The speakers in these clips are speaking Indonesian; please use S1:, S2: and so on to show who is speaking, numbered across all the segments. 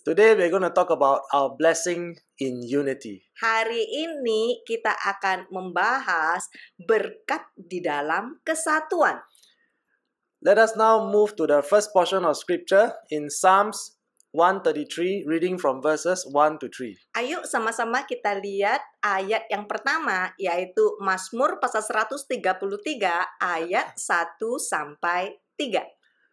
S1: Today we're going to talk about our blessing in unity.
S2: Hari ini kita akan membahas berkat di dalam kesatuan.
S1: Let us now move to the first portion of scripture in Psalms 133, reading from verses 1 to 3.
S2: Ayo sama-sama kita lihat ayat yang pertama, yaitu Mazmur pasal 133 ayat 1 sampai 3.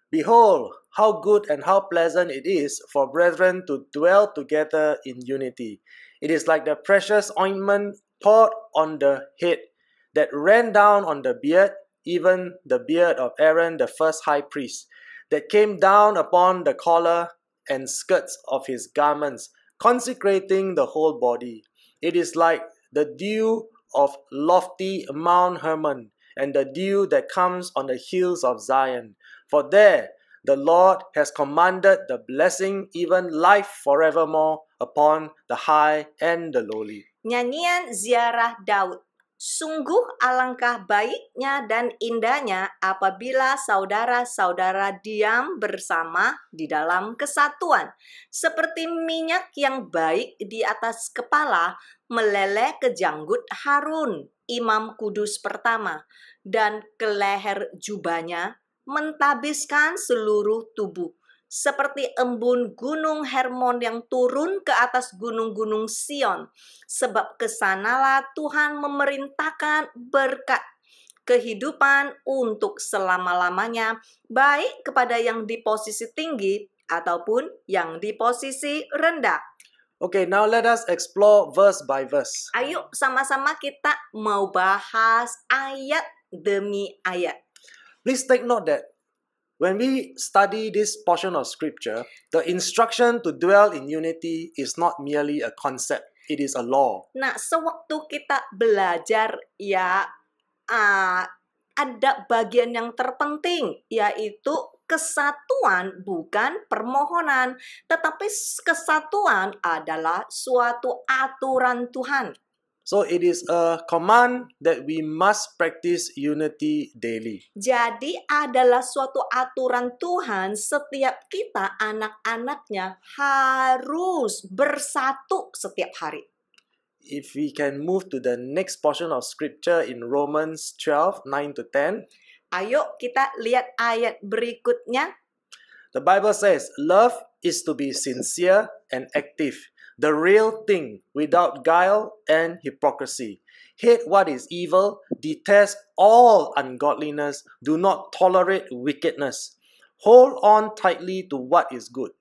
S1: Behold, how good and how pleasant it is for brethren to dwell together in unity. It is like the precious ointment poured on the head, that ran down on the beard, even the beard of Aaron the first high priest, that came down upon the collar and skirts of his garments, consecrating the whole body. It is like the dew of lofty Mount Hermon, and the dew that comes on the hills of Zion. For there the Lord has commanded the blessing, even life forevermore, upon the high and the lowly.
S2: Nyanyian ziarah Daud. Sungguh alangkah baiknya dan indahnya apabila saudara-saudara diam bersama di dalam kesatuan. Seperti minyak yang baik di atas kepala meleleh ke janggut Harun, imam kudus pertama, dan ke leher jubahnya mentabiskan seluruh tubuh. Seperti embun gunung Hermon yang turun ke atas gunung-gunung Sion. Sebab kesanalah Tuhan memerintahkan berkat kehidupan untuk selama-lamanya, baik kepada yang di posisi tinggi ataupun yang di posisi rendah.
S1: Okay, now let us explore verse by verse.
S2: Ayo sama-sama kita mau bahas ayat demi ayat.
S1: Please take note that when we study this portion of scripture, the instruction to dwell in unity is not merely a concept, it is a law.
S2: Nah, sewaktu kita belajar ada bagian yang terpenting, yaitu kesatuan bukan permohonan, tetapi kesatuan adalah suatu aturan Tuhan.
S1: So it is a command that we must practice unity daily.
S2: Jadi adalah suatu aturan Tuhan, setiap kita anak-anaknya harus bersatu setiap hari.
S1: If we can move to the next portion of scripture in Romans 12, 9 to 10.
S2: Ayo kita lihat ayat berikutnya.
S1: The Bible says, love is to be sincere and active, the real thing, without guile and hypocrisy. Hate what is evil, detest all ungodliness, do not tolerate wickedness. Hold on tightly to what is good.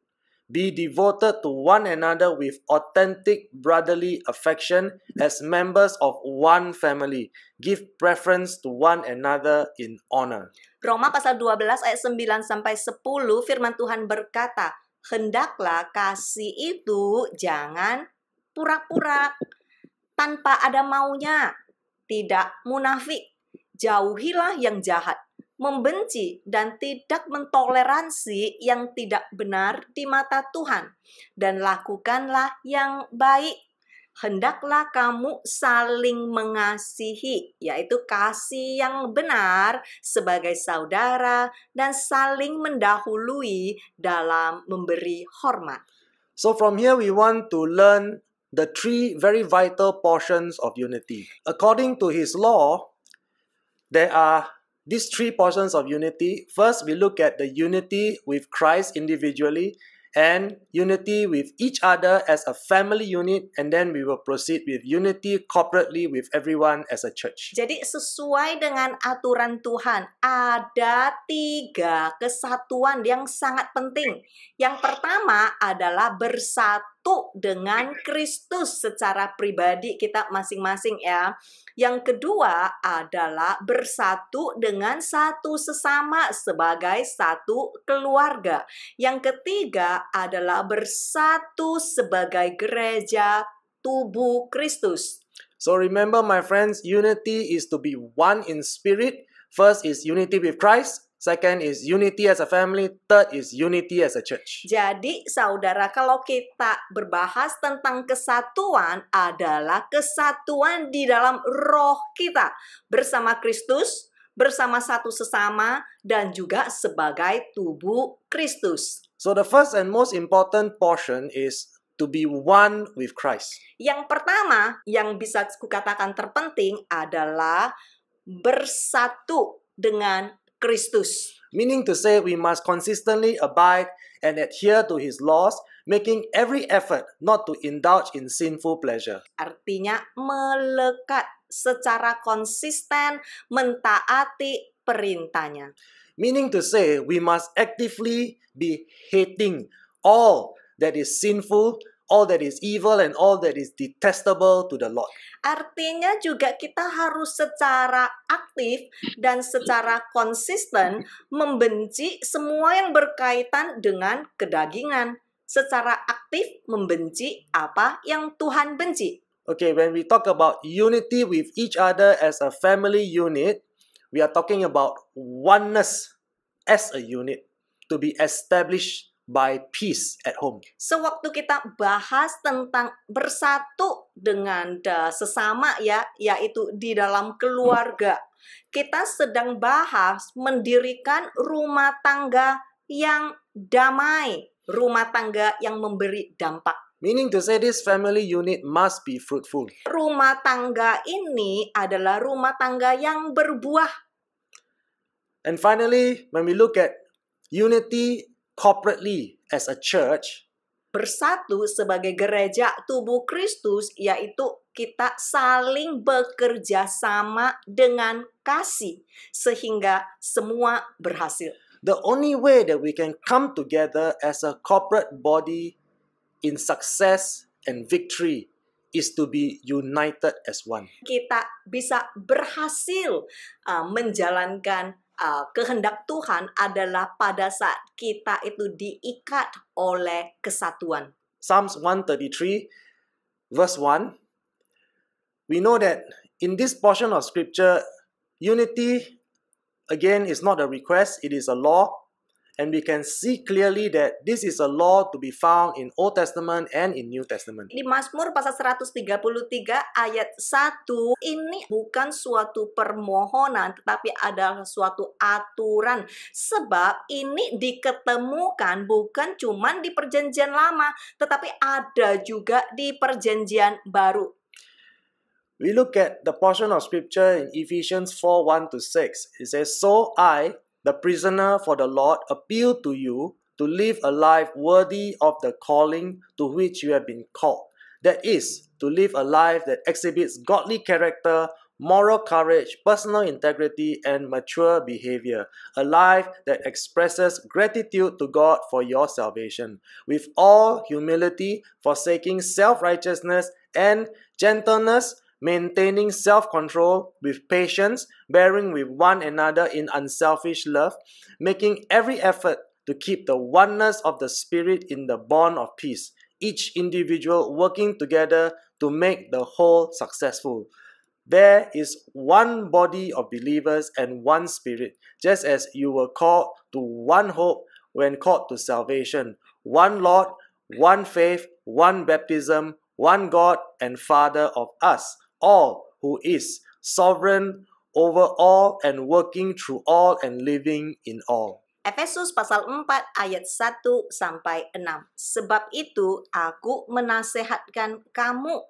S1: Be devoted to one another with authentic brotherly affection as members of one family. Give preference to one another in honor.
S2: Roma pasal 12 ayat 9 sampai 10 firman Tuhan berkata, hendaklah kasih itu jangan pura-pura, tanpa ada maunya, tidak munafik. Jauhilah yang jahat, membenci dan tidak mentoleransi yang tidak benar di mata Tuhan, dan lakukanlah yang baik. Hendaklah kamu saling mengasihi, yaitu kasih yang benar sebagai saudara, dan saling mendahului dalam memberi hormat.
S1: So from here we want to learn the three very vital portions of unity. According to his law, there are these three portions of unity. First, we look at the unity with Christ individually and unity with each other as a family unit, and then we will proceed with unity corporately with everyone as a church.
S2: Jadi sesuai dengan aturan Tuhan, ada 3 kesatuan yang sangat penting. Yang pertama adalah bersatu dengan Kristus secara pribadi kita masing-masing ya. Yang kedua adalah bersatu dengan satu sesama sebagai satu keluarga. Yang ketiga adalah bersatu sebagai gereja tubuh Kristus.
S1: So remember, my friends, unity is to be one in spirit. First is unity with Christ. Second is unity as a family. Third is unity as a church.
S2: Jadi saudara, kalau kita berbahas tentang kesatuan adalah kesatuan di dalam roh kita bersama Kristus, bersama satu sesama, dan juga sebagai tubuh Kristus.
S1: So the first and most important portion is to be one with Christ.
S2: Yang pertama yang bisa kukatakan terpenting adalah bersatu dengan Kristus.
S1: Meaning to say we must consistently abide and adhere to His laws, making every effort not to indulge in sinful pleasure.
S2: Artinya melekat secara konsisten mentaati perintahnya.
S1: Meaning to say we must actively be hating all that is sinful, all that is evil, and all that is detestable to the Lord.
S2: Artinya juga kita harus secara aktif dan secara konsisten membenci semua yang berkaitan dengan kedagingan. Secara aktif membenci apa yang Tuhan benci.
S1: Okay, when we talk about unity with each other as a family unit, we are talking about oneness as a unit to be established by peace at home.
S2: Sewaktu kita bahas tentang bersatu dengan sesama yaitu di dalam keluarga, kita sedang bahas mendirikan rumah tangga yang damai, rumah tangga yang memberi dampak.
S1: Meaning to say this family unit must be fruitful.
S2: Rumah tangga ini adalah rumah tangga yang berbuah.
S1: And finally, when we look at unity corporately as a church,
S2: bersatu sebagai gereja tubuh Kristus, yaitu kita saling bekerja sama dengan kasih sehingga semua berhasil.
S1: the only way that we can come together as a corporate body in success and victory is to be united as one.
S2: Kita bisa berhasil menjalankan kehendak Tuhan adalah pada saat kita itu diikat oleh kesatuan.
S1: Psalms 133 verse 1, we know that in this portion of scripture, unity again is not a request, it is a law. And we can see clearly that this is a law to be found in Old Testament and in New Testament.
S2: Di Mazmur pasal 133 ayat 1, ini bukan suatu permohonan tetapi adalah suatu aturan. Sebab ini diketemukan bukan cuma di perjanjian lama tetapi ada juga di perjanjian baru.
S1: We look at the portion of scripture in Ephesians 4:1-6. It says, "So I, the prisoner for the Lord, appeal to you to live a life worthy of the calling to which you have been called. That is, to live a life that exhibits godly character, moral courage, personal integrity, and mature behavior. A life that expresses gratitude to God for your salvation, with all humility, forsaking self-righteousness and gentleness, maintaining self-control, with patience, bearing with one another in unselfish love, making every effort to keep the oneness of the Spirit in the bond of peace, each individual working together to make the whole successful. There is one body of believers and one Spirit, just as you were called to one hope when called to salvation, one Lord, one faith, one baptism, one God and Father of us all, who is sovereign over all and working through all and living in all."
S2: Efesus pasal 4 ayat 1 sampai 6. Sebab itu aku menasehatkan kamu,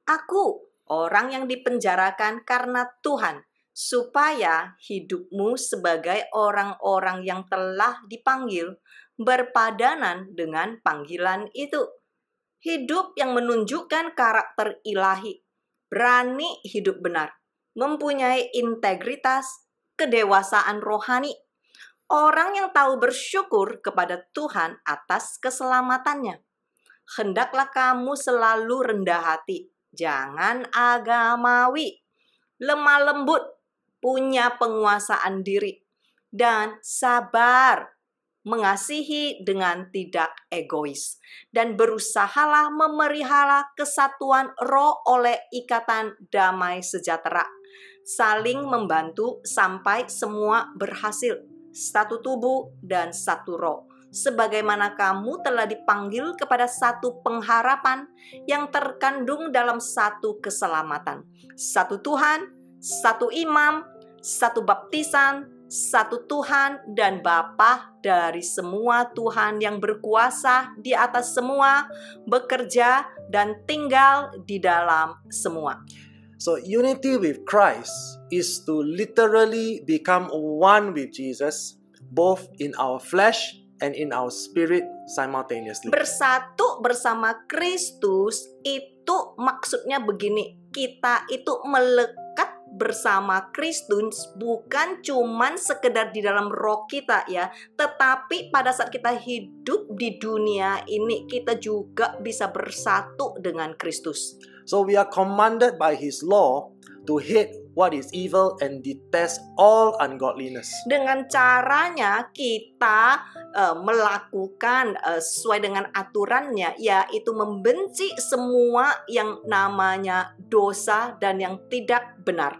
S2: aku orang yang dipenjarakan karena Tuhan, supaya hidupmu sebagai orang-orang yang telah dipanggil berpadanan dengan panggilan itu. Hidup yang menunjukkan karakter ilahi, berani hidup benar, mempunyai integritas, kedewasaan rohani. Orang yang tahu bersyukur kepada Tuhan atas keselamatannya. Hendaklah kamu selalu rendah hati, jangan agamawi, lemah lembut, punya penguasaan diri, dan sabar, mengasihi dengan tidak egois, dan berusahalah memelihara kesatuan roh oleh ikatan damai sejahtera, saling membantu sampai semua berhasil, satu tubuh dan satu roh, sebagaimana kamu telah dipanggil kepada satu pengharapan yang terkandung dalam satu keselamatan, satu Tuhan, satu imam, satu baptisan, satu Tuhan dan Bapa dari semua Tuhan yang berkuasa di atas semua, bekerja dan tinggal di dalam semua.
S1: So unity with Christ is to literally become one with Jesus, both in our flesh and in our spirit simultaneously.
S2: Bersatu bersama Kristus itu maksudnya begini, kita itu melekat bersama Kristus bukan cuman sekedar di dalam roh kita ya, tetapi pada saat kita hidup di dunia ini kita juga bisa bersatu dengan Kristus.
S1: So we are commanded by His law to hate what is evil and detest all ungodliness.
S2: Dengan caranya kita melakukan sesuai dengan aturannya, yaitu membenci semua yang namanya dosa dan yang tidak benar.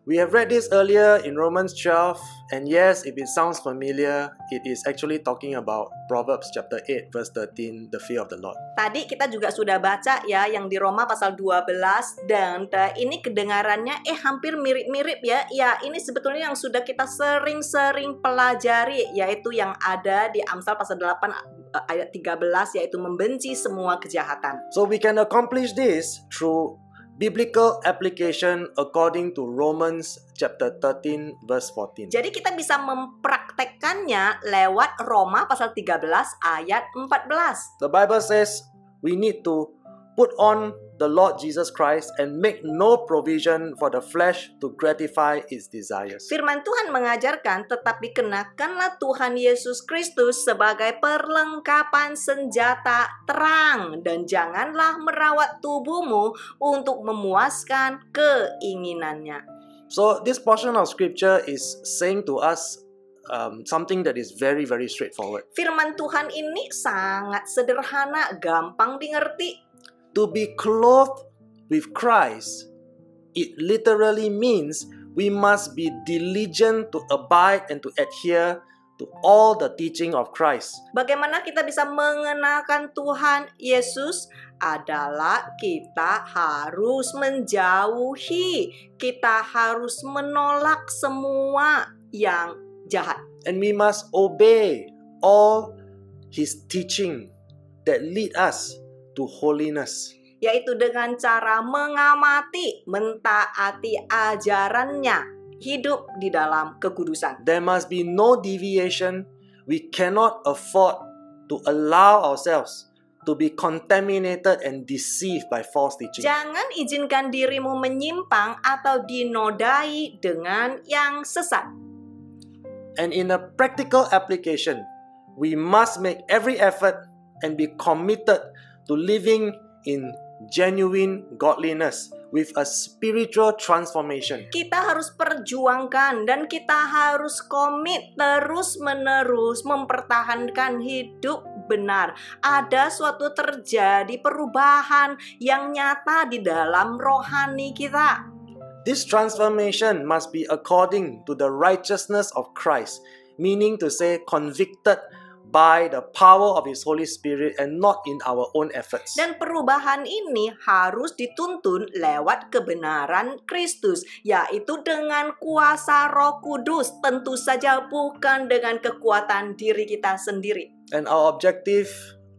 S1: We have read this earlier in Romans 12, and yes, if it sounds familiar, it is actually talking about Proverbs chapter 8 verse 13, the fear of the Lord.
S2: Tadi kita juga sudah baca ya yang di Roma pasal 12 dan ini kedengarannya hampir mirip-mirip ya. Ya, ini sebetulnya yang sudah kita sering-sering pelajari, yaitu yang ada di Amsal pasal 8 ayat 13, yaitu membenci semua kejahatan.
S1: So we can accomplish this through biblical application according to Romans chapter 13 verse 14.
S2: Jadi kita bisa mempraktekkannya lewat Roma pasal 13 ayat 14.
S1: The Bible says we need to put on the Lord Jesus Christ and make no provision for the flesh to gratify its desires.
S2: Firman Tuhan mengajarkan, tetapi kenakanlah Tuhan Yesus Kristus sebagai perlengkapan senjata terang dan janganlah merawat tubuhmu untuk memuaskan keinginannya.
S1: So this portion of scripture is saying to us something that is very, very straightforward.
S2: Firman Tuhan ini sangat sederhana, gampang dimengerti.
S1: To be clothed with Christ, it literally means we must be diligent to abide and to adhere to all the teaching of Christ.
S2: Bagaimana kita bisa mengenalkan Tuhan Yesus? Adalah kita harus menjauhi, kita harus menolak semua yang jahat.
S1: And we must obey all His teaching that lead us to holiness.
S2: Yaitu dengan cara mengamati, mentaati ajarannya, hidup di dalam kekudusan.
S1: There must be no deviation. We cannot afford to allow ourselves to be contaminated and deceived by false teaching.
S2: Jangan izinkan dirimu menyimpang atau dinodai dengan yang sesat.
S1: And in a practical application, we must make every effort and be committed to living in genuine godliness with a spiritual transformation.
S2: Kita harus perjuangkan dan kita harus komit terus-menerus mempertahankan hidup benar. Ada suatu terjadi perubahan yang nyata di dalam rohani kita.
S1: This transformation must be according to the righteousness of Christ, meaning to say convicted by the power of His Holy Spirit and not in our own efforts.
S2: Dan perubahan ini harus dituntun lewat kebenaran Kristus, yaitu dengan kuasa Roh Kudus, tentu saja bukan dengan kekuatan diri kita sendiri.
S1: And our objective,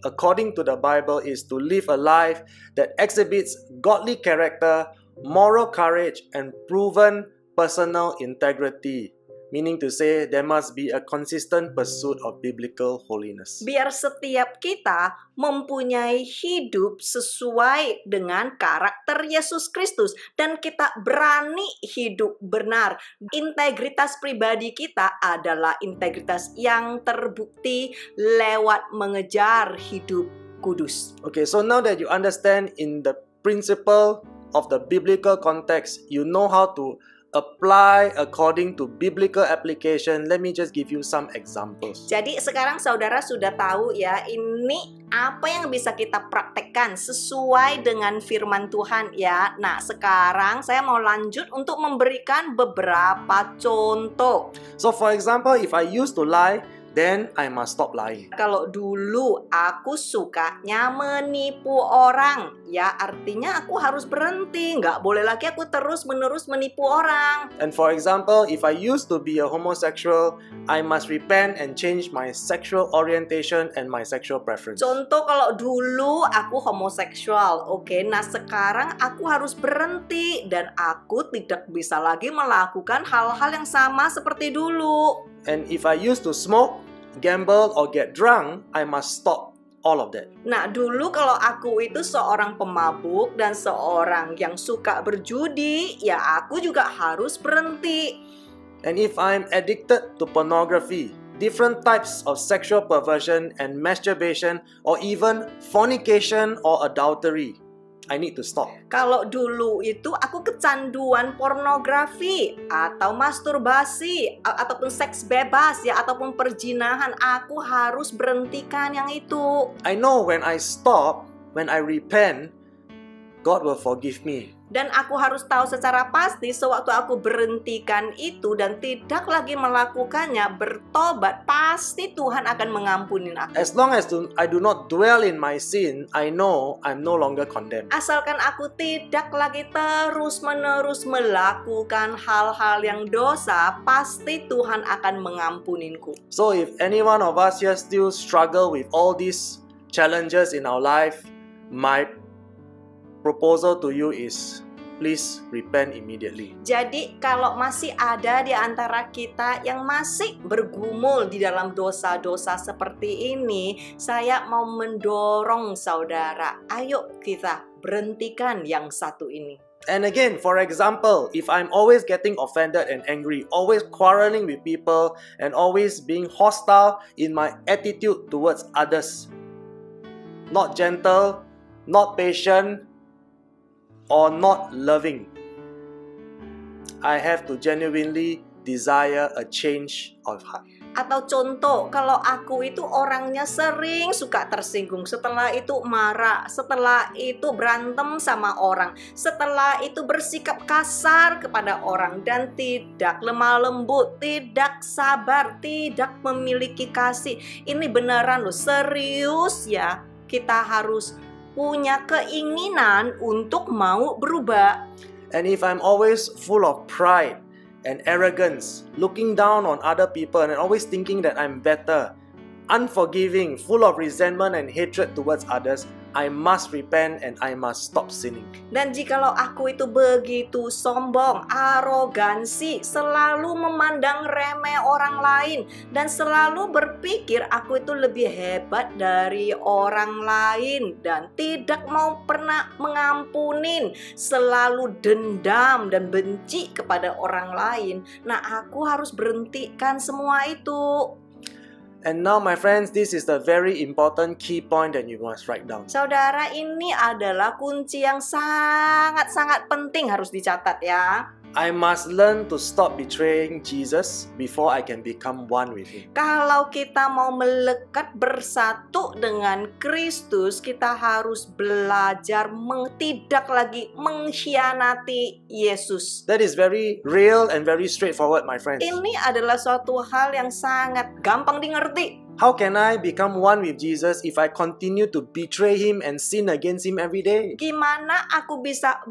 S1: according to the Bible, is to live a life that exhibits godly character, moral courage, and proven personal integrity. Meaning to say, there must be a consistent pursuit of biblical holiness.
S2: Biar setiap kita mempunyai hidup sesuai dengan karakter Yesus Kristus dan kita berani hidup benar. Integritas pribadi kita adalah integritas yang terbukti lewat mengejar hidup kudus.
S1: Okay, so now that you understand in the principle of the biblical context, you know how to apply according to biblical application. Let me just give you some examples.
S2: Jadi sekarang saudara sudah tahu ya, ini apa yang bisa kita praktekkan sesuai dengan firman Tuhan ya. Nah, sekarang saya mau lanjut untuk memberikan beberapa contoh.
S1: So for example, if I used to lie then I must stop lying.
S2: Kalau dulu aku sukanya menipu orang, ya artinya aku harus berhenti. Nggak boleh lagi aku terus-menerus menipu orang.
S1: And for example, if I used to be a homosexual, I must repent and change my sexual orientation and my sexual preference.
S2: Contoh kalau dulu aku homoseksual, oke, nah sekarang aku harus berhenti dan aku tidak bisa lagi melakukan hal-hal yang sama seperti dulu.
S1: And if I used to smoke, gamble, or get drunk, I must stop all of that.
S2: Nah, dulu kalau aku itu seorang pemabuk dan seorang yang suka berjudi, ya aku juga harus berhenti.
S1: And if I'm addicted to pornography, different types of sexual perversion and masturbation, or even fornication or adultery, I need to stop.
S2: Kalau dulu itu aku kecanduan pornografi atau masturbasi ataupun seks bebas ya ataupun perzinahan, aku harus berhentikan yang itu.
S1: I know when I stop, when I repent, God will forgive me.
S2: Dan aku harus tahu secara pasti sewaktu aku berhentikan itu dan tidak lagi melakukannya, bertobat, pasti Tuhan akan mengampuni aku.
S1: As long as I do not dwell in my sin, I know I'm no longer condemned.
S2: Asalkan aku tidak lagi terus-menerus melakukan hal-hal yang dosa, pasti Tuhan akan mengampuninku.
S1: So if any one of us here still struggle with all these challenges in our life, my proposal to you is please repent immediately.
S2: Jadi kalau masih ada di antara kita yang masih bergumul di dalam dosa-dosa seperti ini, saya mau mendorong saudara, ayo kita berhentikan yang satu ini.
S1: And again, for example, if I'm always getting offended and angry, always quarreling with people, and always being hostile in my attitude towards others, not gentle, not patient, or not loving, I have to genuinely desire a change of heart.
S2: Atau contoh, kalau aku itu orangnya sering suka tersinggung, setelah itu marah, setelah itu berantem sama orang, setelah itu bersikap kasar kepada orang dan tidak lemah lembut, tidak sabar, tidak memiliki kasih. Ini beneran loh, serius ya, kita harus punya keinginan untuk mau berubah.
S1: And if I'm always full of pride and arrogance, looking down on other people and always thinking that I'm better, unforgiving, full of resentment and hatred towards others, I must repent and I must stop sinning.
S2: Dan jikalau aku itu begitu sombong, arogansi, selalu memandang remeh orang lain, dan selalu berpikir aku itu lebih hebat dari orang lain, dan tidak mau pernah mengampunin, selalu dendam dan benci kepada orang lain, nah aku harus berhentikan semua itu.
S1: And now my friends, this is the very important key point that you must write down.
S2: Saudara, ini adalah kunci yang sangat-sangat penting harus dicatat ya.
S1: I must learn to stop betraying Jesus before I can become one with Him.
S2: Kalau kita mau melekat bersatu dengan Kristus, kita harus belajar tidak lagi mengkhianati Yesus.
S1: That is very real and very straightforward, my friends.
S2: Ini adalah suatu hal yang sangat gampang dimengerti.
S1: How can I become one with Jesus if I continue to betray Him and sin against Him every day?
S2: Gimana aku bisa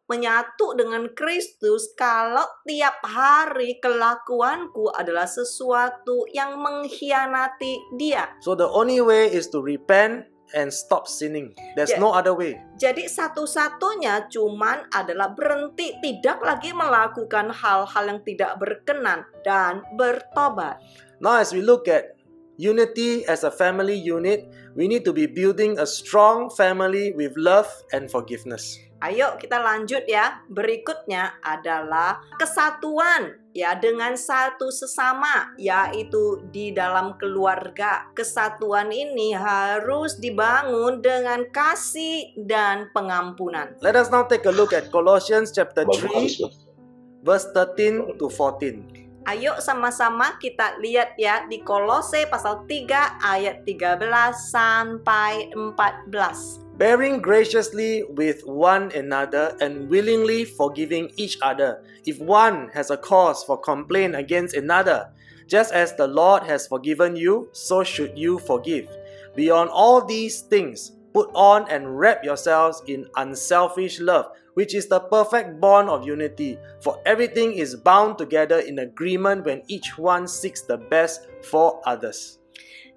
S2: menyatu dengan Kristus kalau tiap hari kelakuanku adalah sesuatu yang mengkhianati Dia?
S1: So the only way is to repent and stop sinning. There's no other way.
S2: Jadi satu-satunya cuman adalah berhenti, tidak lagi melakukan hal-hal yang tidak berkenan dan bertobat.
S1: Now as we look at unity as a family unit, we need to be building a strong family with love and forgiveness.
S2: Ayo kita lanjut ya. Berikutnya adalah kesatuan ya dengan satu sesama, yaitu di dalam keluarga. Kesatuan ini harus dibangun dengan kasih dan pengampunan.
S1: Let us now take a look at Colossians chapter 3 verse 13 to 14.
S2: Ayo sama-sama kita lihat ya di Kolose pasal 3 ayat 13 sampai 14.
S1: Bearing graciously with one another and willingly forgiving each other, if one has a cause for complaint against another, Just as the Lord has forgiven you, so should you forgive. Beyond all these things, put on and wrap yourselves in unselfish love, which is the perfect bond of unity. For everything is bound together in agreement when each one seeks the best for others.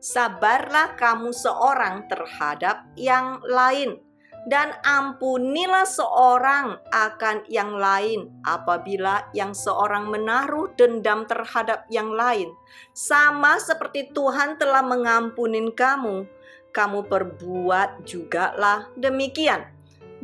S2: Sabarlah kamu seorang terhadap yang lain, dan ampunilah seorang akan yang lain apabila yang seorang menaruh dendam terhadap yang lain. Sama seperti Tuhan telah mengampunin kamu, kamu perbuat jugalah demikian.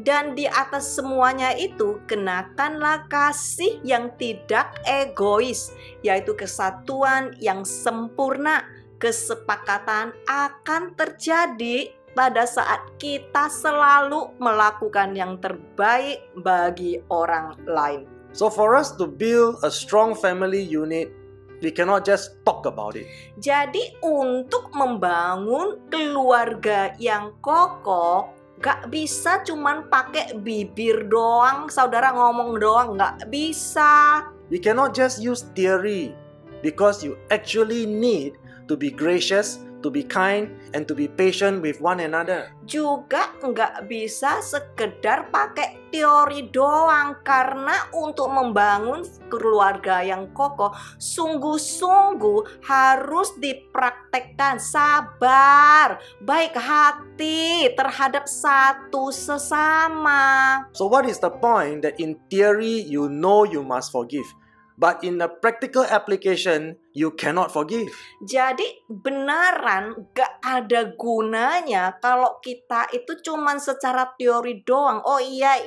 S2: Dan di atas semuanya itu, kenakanlah kasih yang tidak egois, yaitu kesatuan yang sempurna. Kesepakatan akan terjadi pada saat kita selalu melakukan yang terbaik bagi orang lain.
S1: So for us to build a strong family unit, we cannot just talk about it.
S2: Jadi untuk membangun keluarga yang kokoh, gak bisa cuman pakai bibir doang, saudara ngomong doang, gak bisa.
S1: We cannot just use theory, because you actually need to be gracious, to be kind, and to be patient with one another.
S2: Juga nggak bisa sekedar pakai teori doang, karena untuk membangun keluarga yang kokoh sungguh-sungguh harus dipraktekkan sabar, baik hati terhadap satu sesama.
S1: So what is the point that in theory you know you must forgive, but in a practical application, you cannot forgive?
S2: Jadi benaran gak ada gunanya kalau kita itu cuman secara teori doang. Oh iya,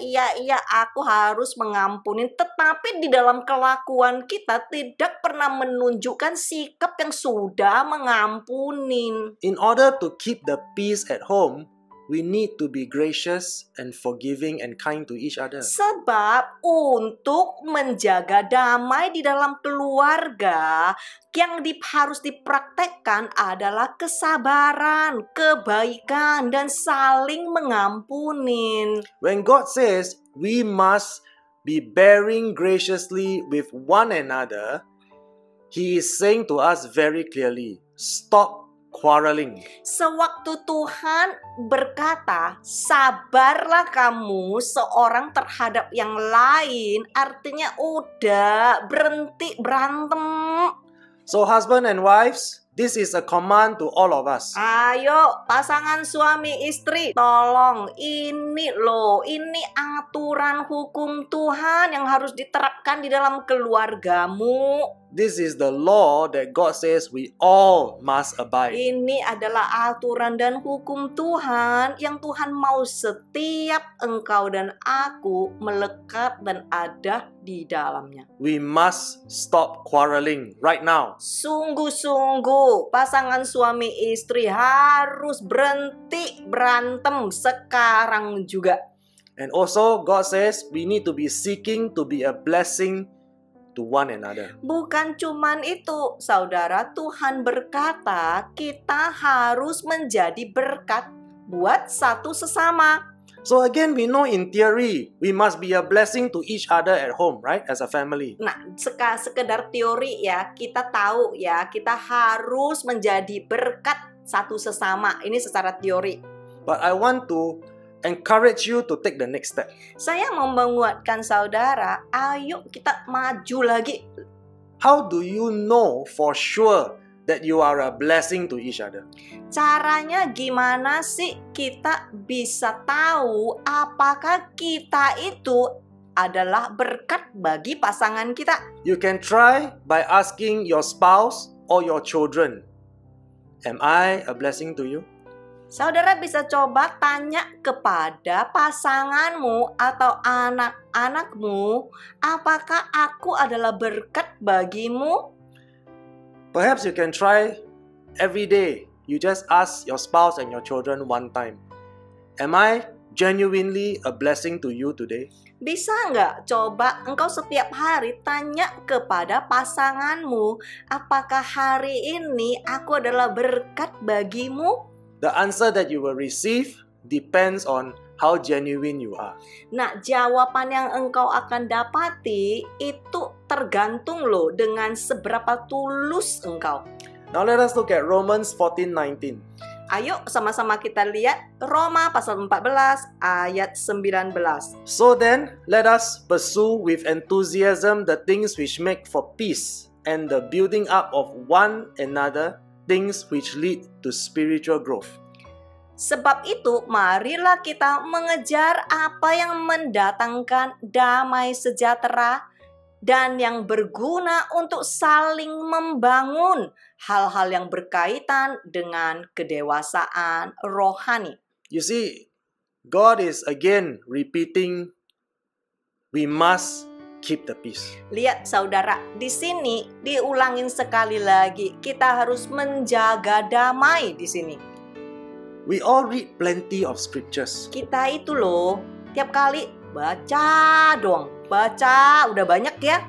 S2: aku harus mengampuni. Tetapi di dalam kelakuan kita tidak pernah menunjukkan sikap yang sudah mengampuni.
S1: In order to keep the peace at home, we need to be gracious and forgiving and kind to each other.
S2: Sebab untuk menjaga damai di dalam keluarga, yang harus dipraktekkan adalah kesabaran, kebaikan, dan saling mengampuni.
S1: When God says we must be bearing graciously with one another, He is saying to us very clearly, stop quarreling.
S2: Sewaktu Tuhan berkata, sabarlah kamu seorang terhadap yang lain, artinya udah berhenti berantem.
S1: So husband and wives, this is a command to all of us.
S2: Ayo pasangan suami istri, tolong ini loh, ini aturan hukum Tuhan yang harus diterapkan di dalam keluargamu.
S1: This is the law that God says we all must abide.
S2: Ini adalah aturan dan hukum Tuhan yang Tuhan mau setiap engkau dan aku melekat dan ada di dalamnya.
S1: We must stop quarreling right now.
S2: Sungguh-sungguh pasangan suami istri harus berhenti berantem sekarang juga.
S1: And also God says we need to be seeking to be a blessing to one another.
S2: Bukan cuman itu, saudara, Tuhan berkata kita harus menjadi berkat buat satu sesama.
S1: So again, we know in theory, we must be a blessing to each other at home, right? As a family.
S2: Nah, sekedar teori ya, kita tahu ya, kita harus menjadi berkat satu sesama. Ini secara teori.
S1: But I want to encourage you to take the next step.
S2: Saya mau menguatkan saudara, ayo kita maju lagi.
S1: How do you know for sure that you are a blessing to each other?
S2: Caranya gimana sih kita bisa tahu apakah kita itu adalah berkat bagi pasangan kita?
S1: You can try by asking your spouse or your children, am I a blessing to you?
S2: Saudara bisa coba tanya kepada pasanganmu atau anak-anakmu, apakah aku adalah berkat bagimu?
S1: Perhaps you can try every day. You just ask your spouse and your children one time, am I genuinely a blessing to you today?
S2: Bisa nggak coba engkau setiap hari tanya kepada pasanganmu, apakah hari ini aku adalah berkat bagimu?
S1: The answer that you will receive depends on how genuine you are.
S2: Nah, jawaban yang engkau akan dapati itu tergantung loh dengan seberapa tulus engkau.
S1: Now let us look at Romans 14:19.
S2: Ayo sama-sama kita lihat Roma pasal 14 ayat 19.
S1: So then, let us pursue with enthusiasm the things which make for peace and the building up of one another, things which lead to spiritual growth.
S2: Sebab itu, marilah kita mengejar apa yang mendatangkan damai sejahtera dan yang berguna untuk saling membangun hal-hal yang berkaitan dengan kedewasaan rohani.
S1: You see, God is again repeating, we must keep the peace.
S2: Lihat saudara, di sini diulangin sekali lagi, kita harus menjaga damai di sini.
S1: We all read plenty of scriptures.
S2: Kita itu loh, tiap kali baca doang. Baca udah banyak ya.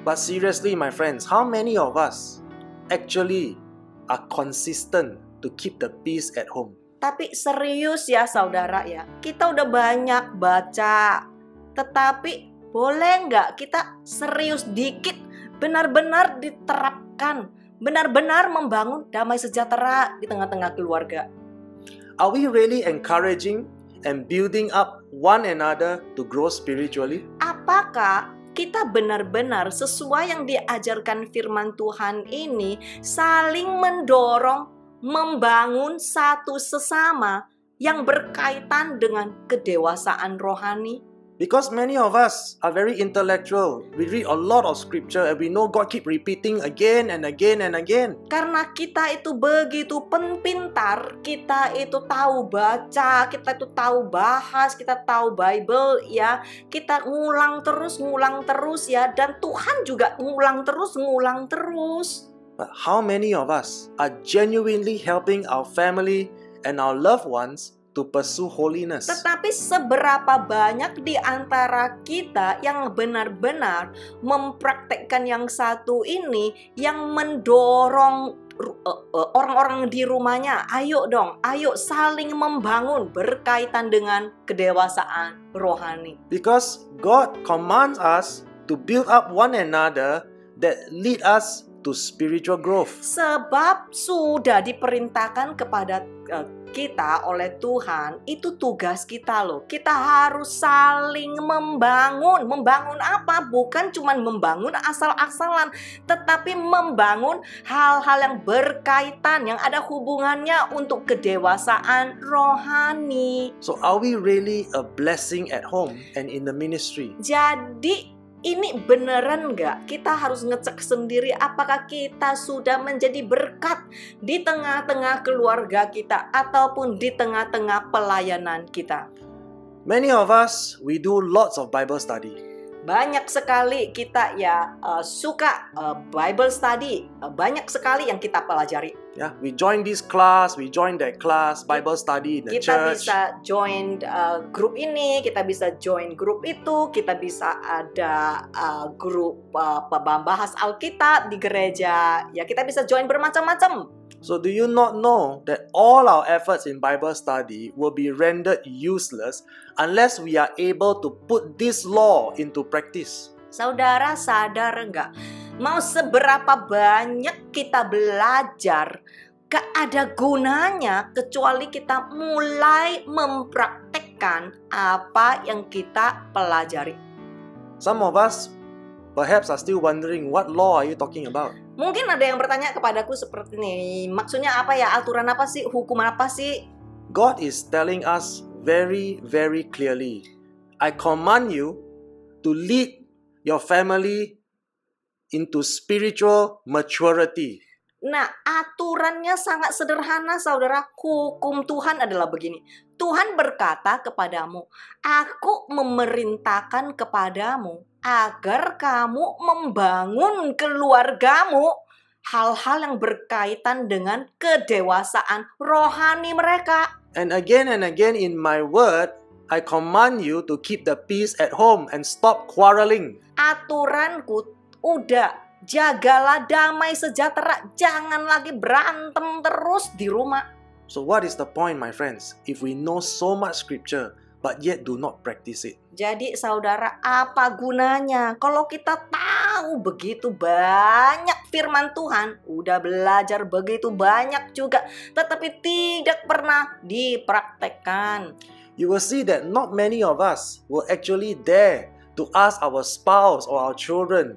S1: But seriously, my friends, how many of us actually are consistent to keep the peace at home?
S2: Tapi serius ya saudara ya, kita udah banyak baca. Tetapi boleh nggak kita serius dikit, benar-benar diterapkan, benar-benar membangun damai sejahtera di tengah-tengah keluarga?
S1: Are we really encouraging and building up one another to grow spiritually?
S2: Apakah kita benar-benar sesuai yang diajarkan firman Tuhan ini saling mendorong, membangun satu sesama yang berkaitan dengan kedewasaan rohani?
S1: Because many of us are very intellectual. We read a lot of scripture and we know God keep repeating again and again and again.
S2: Karena kita itu begitu pintar, kita itu tahu baca, kita itu tahu bahas, kita tahu Bible ya. Kita ngulang terus ya. Dan Tuhan juga ngulang terus.
S1: But how many of us are genuinely helping our family and our loved ones to pursue holiness?
S2: Tetapi seberapa banyak di antara kita yang benar-benar mempraktekkan yang satu ini, yang mendorong orang-orang di rumahnya, ayo dong, ayo saling membangun berkaitan dengan kedewasaan rohani.
S1: Because God commands us to build up one another that lead us to spiritual growth.
S2: Sebab sudah diperintahkan kepada kita oleh Tuhan, itu tugas kita loh. Kita harus saling membangun. Membangun apa? Bukan cuma membangun asal-asalan, tetapi membangun hal-hal yang berkaitan, yang ada hubungannya untuk kedewasaan rohani.
S1: So are we really a blessing at home and in the ministry?
S2: Jadi ini beneran nggak? Kita harus ngecek sendiri apakah kita sudah menjadi berkat di tengah-tengah keluarga kita ataupun di tengah-tengah pelayanan kita.
S1: Many of us, we do lots of Bible study.
S2: Banyak sekali kita ya suka Bible study, banyak sekali yang kita pelajari.
S1: Yeah, we join this class, we join that class, Bible study in the
S2: Kita
S1: church.
S2: bisa join grup ini, kita bisa join grup itu, kita bisa ada grup pembahas Alkitab di gereja. Ya, kita bisa join bermacam-macam.
S1: So do you not know that all our efforts in Bible study will be rendered useless unless we are able to put this law into practice?
S2: Saudara sadar enggak? Mau seberapa banyak kita belajar, gak ada gunanya kecuali kita mulai mempraktekkan apa yang kita pelajari.
S1: Some of us perhaps are still wondering, what law are you talking about?
S2: Mungkin ada yang bertanya kepadaku seperti ini, maksudnya apa ya, aturan apa sih, hukum apa sih?
S1: God is telling us very, very clearly, I command you to lead your family into spiritual maturity.
S2: Nah, aturannya sangat sederhana, saudara. Hukum Tuhan adalah begini. Tuhan berkata kepadamu, aku memerintahkan kepadamu agar kamu membangun keluargamu hal-hal yang berkaitan dengan kedewasaan rohani mereka.
S1: And again in my word, I command you to keep the peace at home and stop quarreling.
S2: Aturanku udah, jagalah damai sejahtera, jangan lagi berantem terus di rumah.
S1: So what is the point, my friends, if we know so much scripture but yet do not practice it?
S2: Jadi saudara, apa gunanya kalau kita tahu tahu begitu banyak firman Tuhan, udah belajar begitu banyak juga, tetapi tidak pernah dipraktekkan.
S1: You will see that not many of us will actually dare to ask our spouse or our children,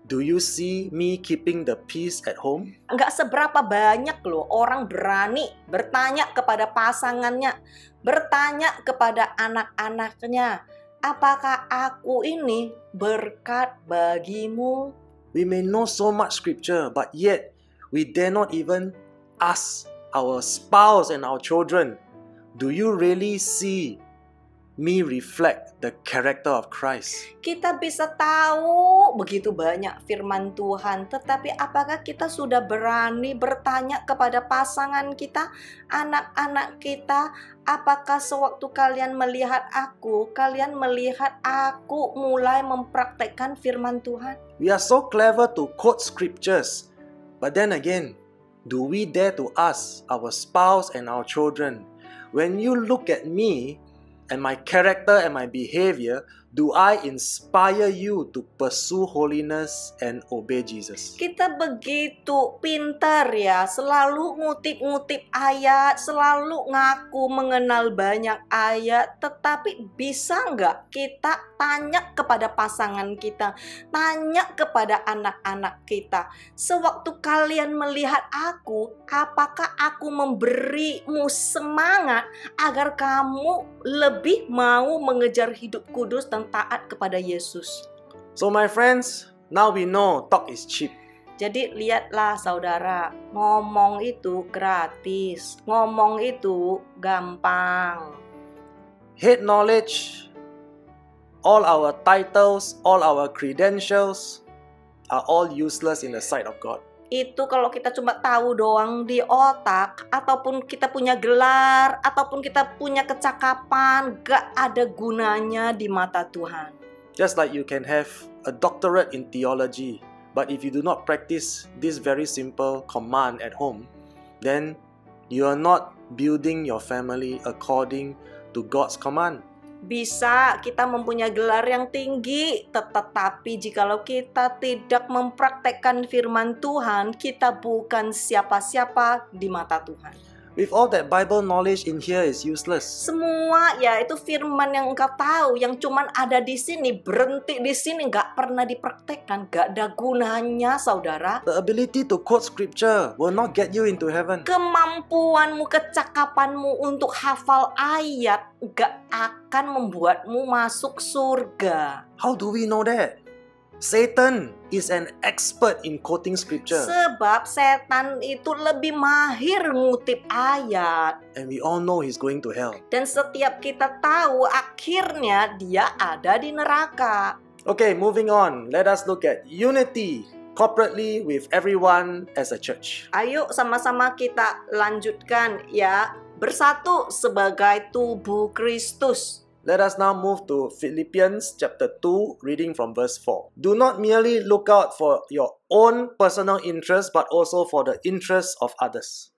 S1: "Do you see me keeping the peace at home?"
S2: Nggak seberapa banyak loh orang berani bertanya kepada pasangannya, bertanya kepada anak-anaknya, apakah aku ini berkat bagimu?
S1: We may know so much scripture, but yet we dare not even ask our spouse and our children, "Do you really see me reflect the character of Christ?"
S2: Kita bisa tahu begitu banyak firman Tuhan, tetapi apakah kita sudah berani bertanya kepada pasangan kita, anak-anak kita, apakah sewaktu kalian melihat aku mulai mempraktekkan firman Tuhan?
S1: We are so clever to quote scriptures, but then again, do we dare to ask our spouse and our children, "When you look at me and my character and my behavior, do I inspire you to pursue holiness and obey Jesus?"
S2: Kita begitu pintar ya, selalu ngutip-ngutip ayat, selalu ngaku mengenal banyak ayat, tetapi bisa nggak kita tanya kepada pasangan kita, tanya kepada anak-anak kita, sewaktu kalian melihat aku, apakah aku memberimu semangat agar kamu lebih mau mengejar hidup kudus dan taat kepada Yesus?
S1: So my friends, now we know talk is cheap.
S2: Jadi lihatlah saudara, ngomong itu gratis, ngomong itu gampang.
S1: Head knowledge, all our titles, all our credentials are all useless in the sight of God.
S2: Itu kalau kita cuma tahu doang di otak, ataupun kita punya gelar, ataupun kita punya kecakapan, gak ada gunanya di mata Tuhan.
S1: Just like you can have a doctorate in theology, but if you do not practice this very simple command at home, then you are not building your family according to God's command.
S2: Bisa kita mempunyai gelar yang tinggi, tetapi jikalau kita tidak mempraktekkan firman Tuhan, kita bukan siapa-siapa di mata Tuhan.
S1: With all that Bible knowledge in here is useless.
S2: Semua ya itu firman yang engkau tahu, yang cuman ada di sini, berhenti di sini, gak pernah dipraktekkan, gak ada gunanya saudara.
S1: The ability to quote scripture will not get you into heaven.
S2: Kemampuanmu, kecakapanmu untuk hafal ayat gak akan membuatmu masuk surga.
S1: How do we know that? Satan is an expert in quoting scripture.
S2: Sebab setan itu lebih mahir ngutip ayat.
S1: And we all know he's going to hell.
S2: Dan setiap kita tahu akhirnya dia ada di neraka.
S1: Okay, moving on. Let us look at unity corporately with everyone as a church.
S2: Ayo sama-sama kita lanjutkan ya. Bersatu sebagai tubuh Kristus.
S1: Let us now move to Philippians chapter 2, reading from verse 4. Do not merely look out for your own personal interest, but also for the interests of others.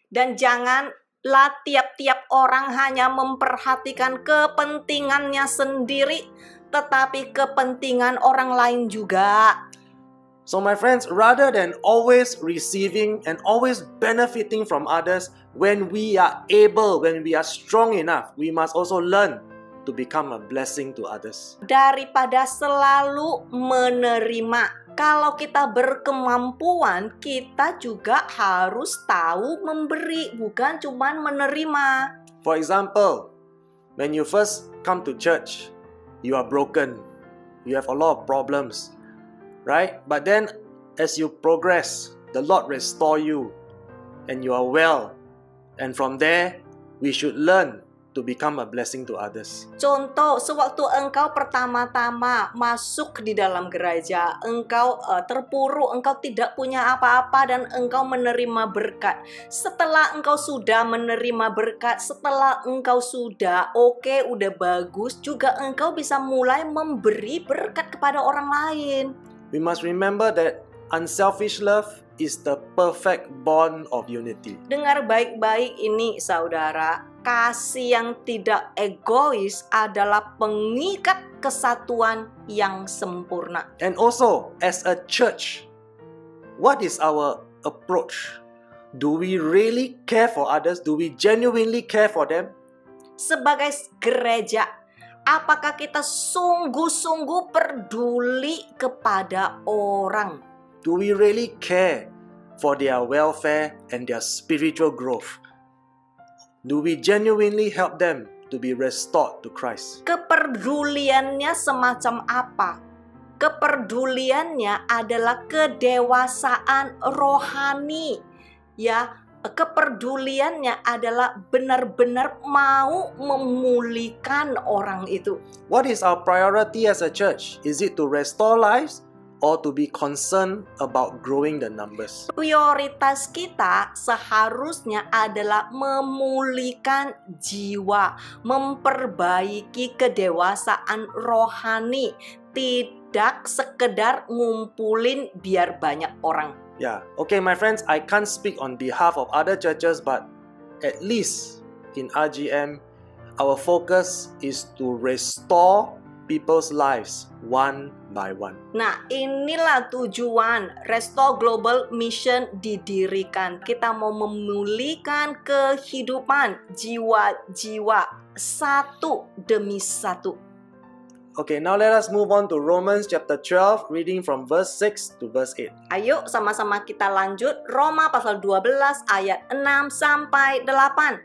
S2: Dan janganlah tiap-tiap orang hanya memperhatikan kepentingannya sendiri, tetapi kepentingan orang lain juga.
S1: So my friends, rather than always receiving and always benefiting from others, when we are able, when we are strong enough, we must also learn to become a blessing to others.
S2: Daripada selalu menerima, kalau kita berkemampuan, kita juga harus tahu memberi, bukan cuma menerima.
S1: For example, when you first come to church, you are broken. You have a lot of problems, right? But then as you progress, the Lord restore you and you are well. And from there, we should learn to become a blessing to others.
S2: Contoh, sewaktu engkau pertama-tama masuk di dalam gereja, engkau terpuruk, engkau tidak punya apa-apa dan engkau menerima berkat. Setelah engkau sudah menerima berkat, setelah engkau sudah udah bagus, juga engkau bisa mulai memberi berkat kepada orang lain.
S1: We must remember that unselfish love, is the perfect bond of unity.
S2: Dengar baik-baik ini saudara, kasih yang tidak egois adalah pengikat kesatuan yang sempurna.
S1: And also, as a church, what is our approach? Do we really care for others? Do we genuinely care for them?
S2: Sebagai gereja, apakah kita sungguh-sungguh peduli kepada orang?
S1: Do we really care for their welfare and their spiritual growth? Do we genuinely help them to be restored to Christ?
S2: Kepeduliannya semacam apa? Kepeduliannya adalah kedewasaan rohani. Ya, kepeduliannya adalah benar-benar mau memulihkan orang itu.
S1: What is our priority as a church? Is it to restore lives or to be concerned about growing the numbers?
S2: Prioritas kita seharusnya adalah memulihkan jiwa, memperbaiki kedewasaan rohani, tidak sekedar ngumpulin biar banyak orang.
S1: Yeah, okay, my friends, I can't speak on behalf of other churches, but at least in RGM, our focus is to restore people's lives one by one.
S2: Nah, inilah tujuan Restore Global Mission didirikan. Kita mau memulihkan kehidupan jiwa-jiwa satu demi satu.
S1: Okay, now let us move on to Romans chapter 12, reading from verse 6 to verse 8.
S2: Ayo sama-sama kita lanjut Roma pasal 12 ayat 6 sampai 8.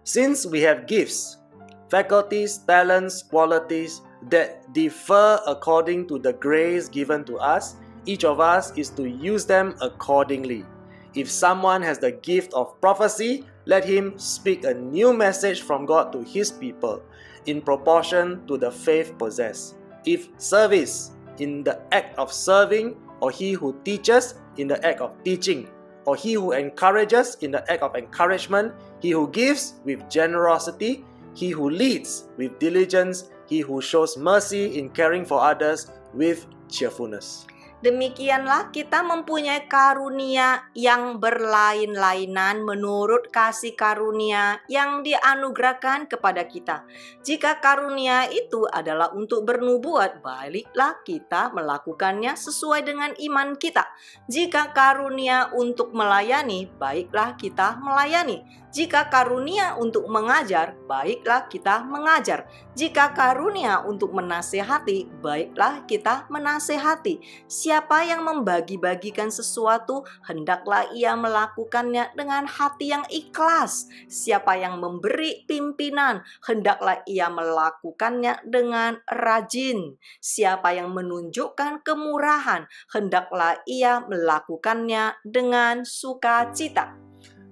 S1: Since we have gifts, faculties, talents, qualities that differ according to the grace given to us, each of us is to use them accordingly. If someone has the gift of prophecy, let him speak a new message from God to his people, in proportion to the faith possessed. If service, in the act of serving, or he who teaches, in the act of teaching, or he who encourages, in the act of encouragement, he who gives with generosity, he who leads with diligence, he who shows mercy in caring for others with cheerfulness.
S2: Demikianlah kita mempunyai karunia yang berlain-lainan menurut kasih karunia yang dianugerahkan kepada kita. Jika karunia itu adalah untuk bernubuat, baiklah kita melakukannya sesuai dengan iman kita. Jika karunia untuk melayani, baiklah kita melayani. Jika karunia untuk mengajar, baiklah kita mengajar. Jika karunia untuk menasehati, baiklah kita menasehati. Siapa yang membagi-bagikan sesuatu, hendaklah ia melakukannya dengan hati yang ikhlas. Siapa yang memberi pimpinan, hendaklah ia melakukannya dengan rajin. Siapa yang menunjukkan kemurahan, hendaklah ia melakukannya dengan sukacita.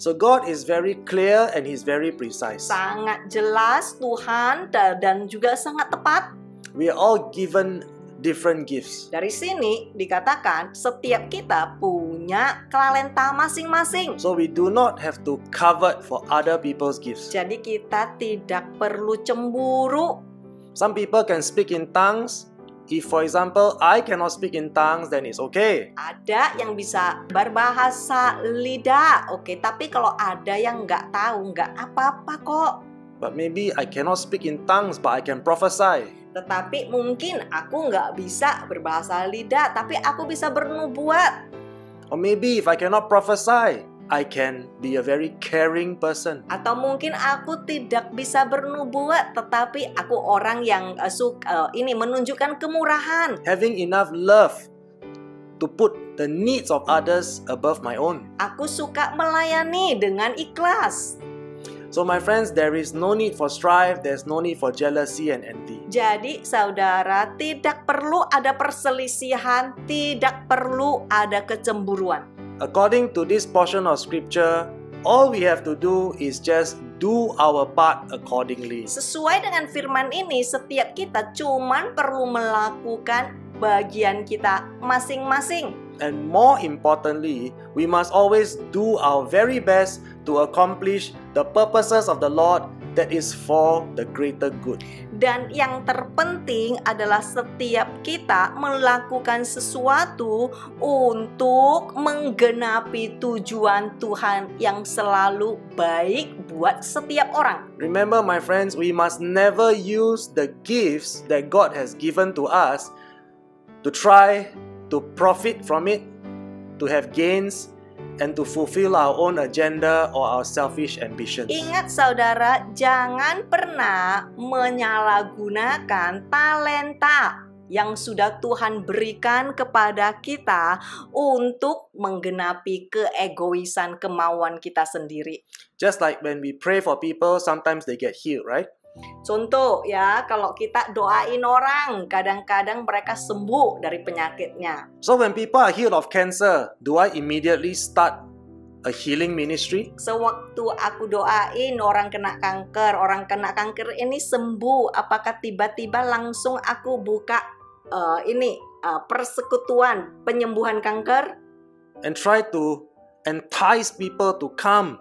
S1: So God is very clear and He's very precise.
S2: Sangat jelas Tuhan dan juga sangat tepat.
S1: We are all given different gifts.
S2: Dari sini dikatakan setiap kita punya talenta masing-masing.
S1: So we do not have to covet for other people's gifts.
S2: Jadi kita tidak perlu cemburu.
S1: Some people can speak in tongues. If, for example, I cannot speak in tongues, then it's okay.
S2: Ada yang bisa berbahasa lidah, oke. Tapi kalau ada yang nggak tahu, nggak apa-apa kok.
S1: But maybe I cannot speak in tongues, but I can prophesy.
S2: Tetapi mungkin aku nggak bisa berbahasa lidah, tapi aku bisa bernubuat.
S1: Or maybe if I cannot prophesy, I can be a very caring person.
S2: Atau mungkin aku tidak bisa bernubuat, tetapi aku orang yang menunjukkan kemurahan.
S1: Having enough love to put the needs of others above my own.
S2: Aku suka melayani dengan ikhlas.
S1: So my friends, there is no need for strife, there's no need for jealousy and envy.
S2: Jadi saudara, tidak perlu ada perselisihan, tidak perlu ada kecemburuan.
S1: According to this portion of scripture, all we have to do is just do our part accordingly.
S2: Sesuai dengan firman ini, setiap kita cuman perlu melakukan bagian kita masing-masing.
S1: And more importantly, we must always do our very best to accomplish the purposes of the Lord that is for the greater good.
S2: Dan yang terpenting adalah setiap kita melakukan sesuatu untuk menggenapi tujuan Tuhan yang selalu baik buat setiap orang.
S1: Remember, my friends, we must never use the gifts that God has given to us to try to profit from it, to have gains, and to fulfill our own agenda or our selfish ambitions.
S2: Ingat saudara, jangan pernah menyalahgunakan talenta yang sudah Tuhan berikan kepada kita untuk menggenapi keegoisan kemauan kita sendiri.
S1: Just like when we pray for people, sometimes they get healed, right?
S2: Contoh ya, kalau kita doain orang, kadang-kadang mereka sembuh dari penyakitnya.
S1: So when people are healed of cancer, do I immediately start a healing ministry?
S2: Sewaktu aku doain orang kena kanker ini sembuh, apakah tiba-tiba langsung aku buka persekutuan penyembuhan kanker?
S1: And try to entice people to come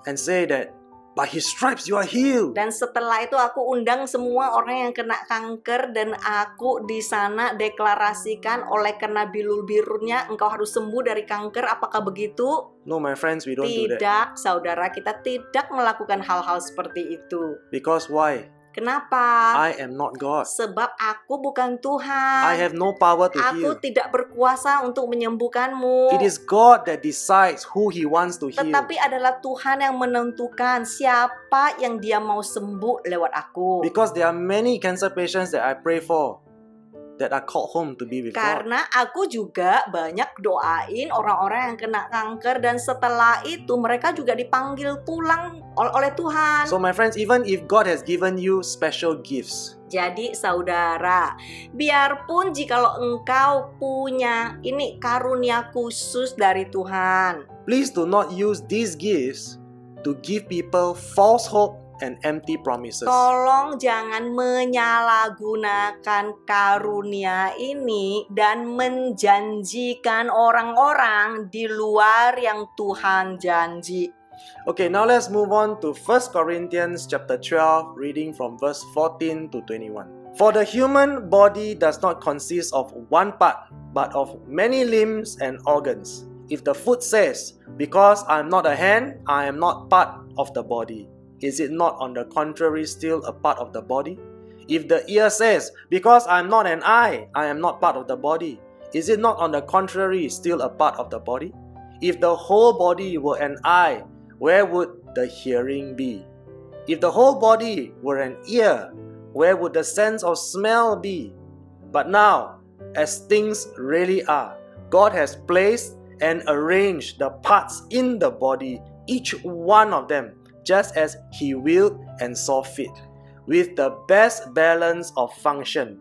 S1: and say that by His stripes you are healed.
S2: Dan setelah itu aku undang semua orang yang kena kanker dan aku di sana deklarasikan oleh karena bilur-bilurnya engkau harus sembuh dari kanker. Apakah begitu?
S1: No, my friends, we don't do that.
S2: Tidak, saudara, kita tidak melakukan hal-hal seperti itu.
S1: Because why?
S2: Kenapa?
S1: I am not God.
S2: Sebab aku bukan Tuhan.
S1: I have no power to
S2: Aku
S1: heal.
S2: tidak berkuasa untuk menyembuhkanmu.
S1: It is God that decides who He wants to heal.
S2: Tetapi adalah Tuhan yang menentukan siapa yang Dia mau sembuh lewat aku.
S1: Because there are many cancer patients that I pray for that are called home to be with God.
S2: Karena aku juga banyak doain orang-orang yang kena kanker dan setelah itu mereka juga dipanggil pulang oleh Tuhan.
S1: So my friends, even if God has given you special gifts,
S2: Jadi saudara, biarpun jikalau engkau punya karunia khusus dari Tuhan,
S1: please do not use these gifts to give people false hope and empty promises.
S2: tolong jangan menyalahgunakan karunia ini dan menjanjikan orang-orang di luar yang Tuhan janji.
S1: Okay, now let's move on to 1 Corinthians chapter 12, reading from verse 14 to 21. For the human body does not consist of one part, but of many limbs and organs. If the foot says, because I am not a hand, I am not part of the body, is it not on the contrary still a part of the body? If the ear says, because I am not an eye, I am not part of the body, is it not on the contrary still a part of the body? If the whole body were an eye, where would the hearing be? If the whole body were an ear, where would the sense of smell be? But now, as things really are, God has placed and arranged the parts in the body, each one of them, just as He willed and saw fit, with the best balance of function.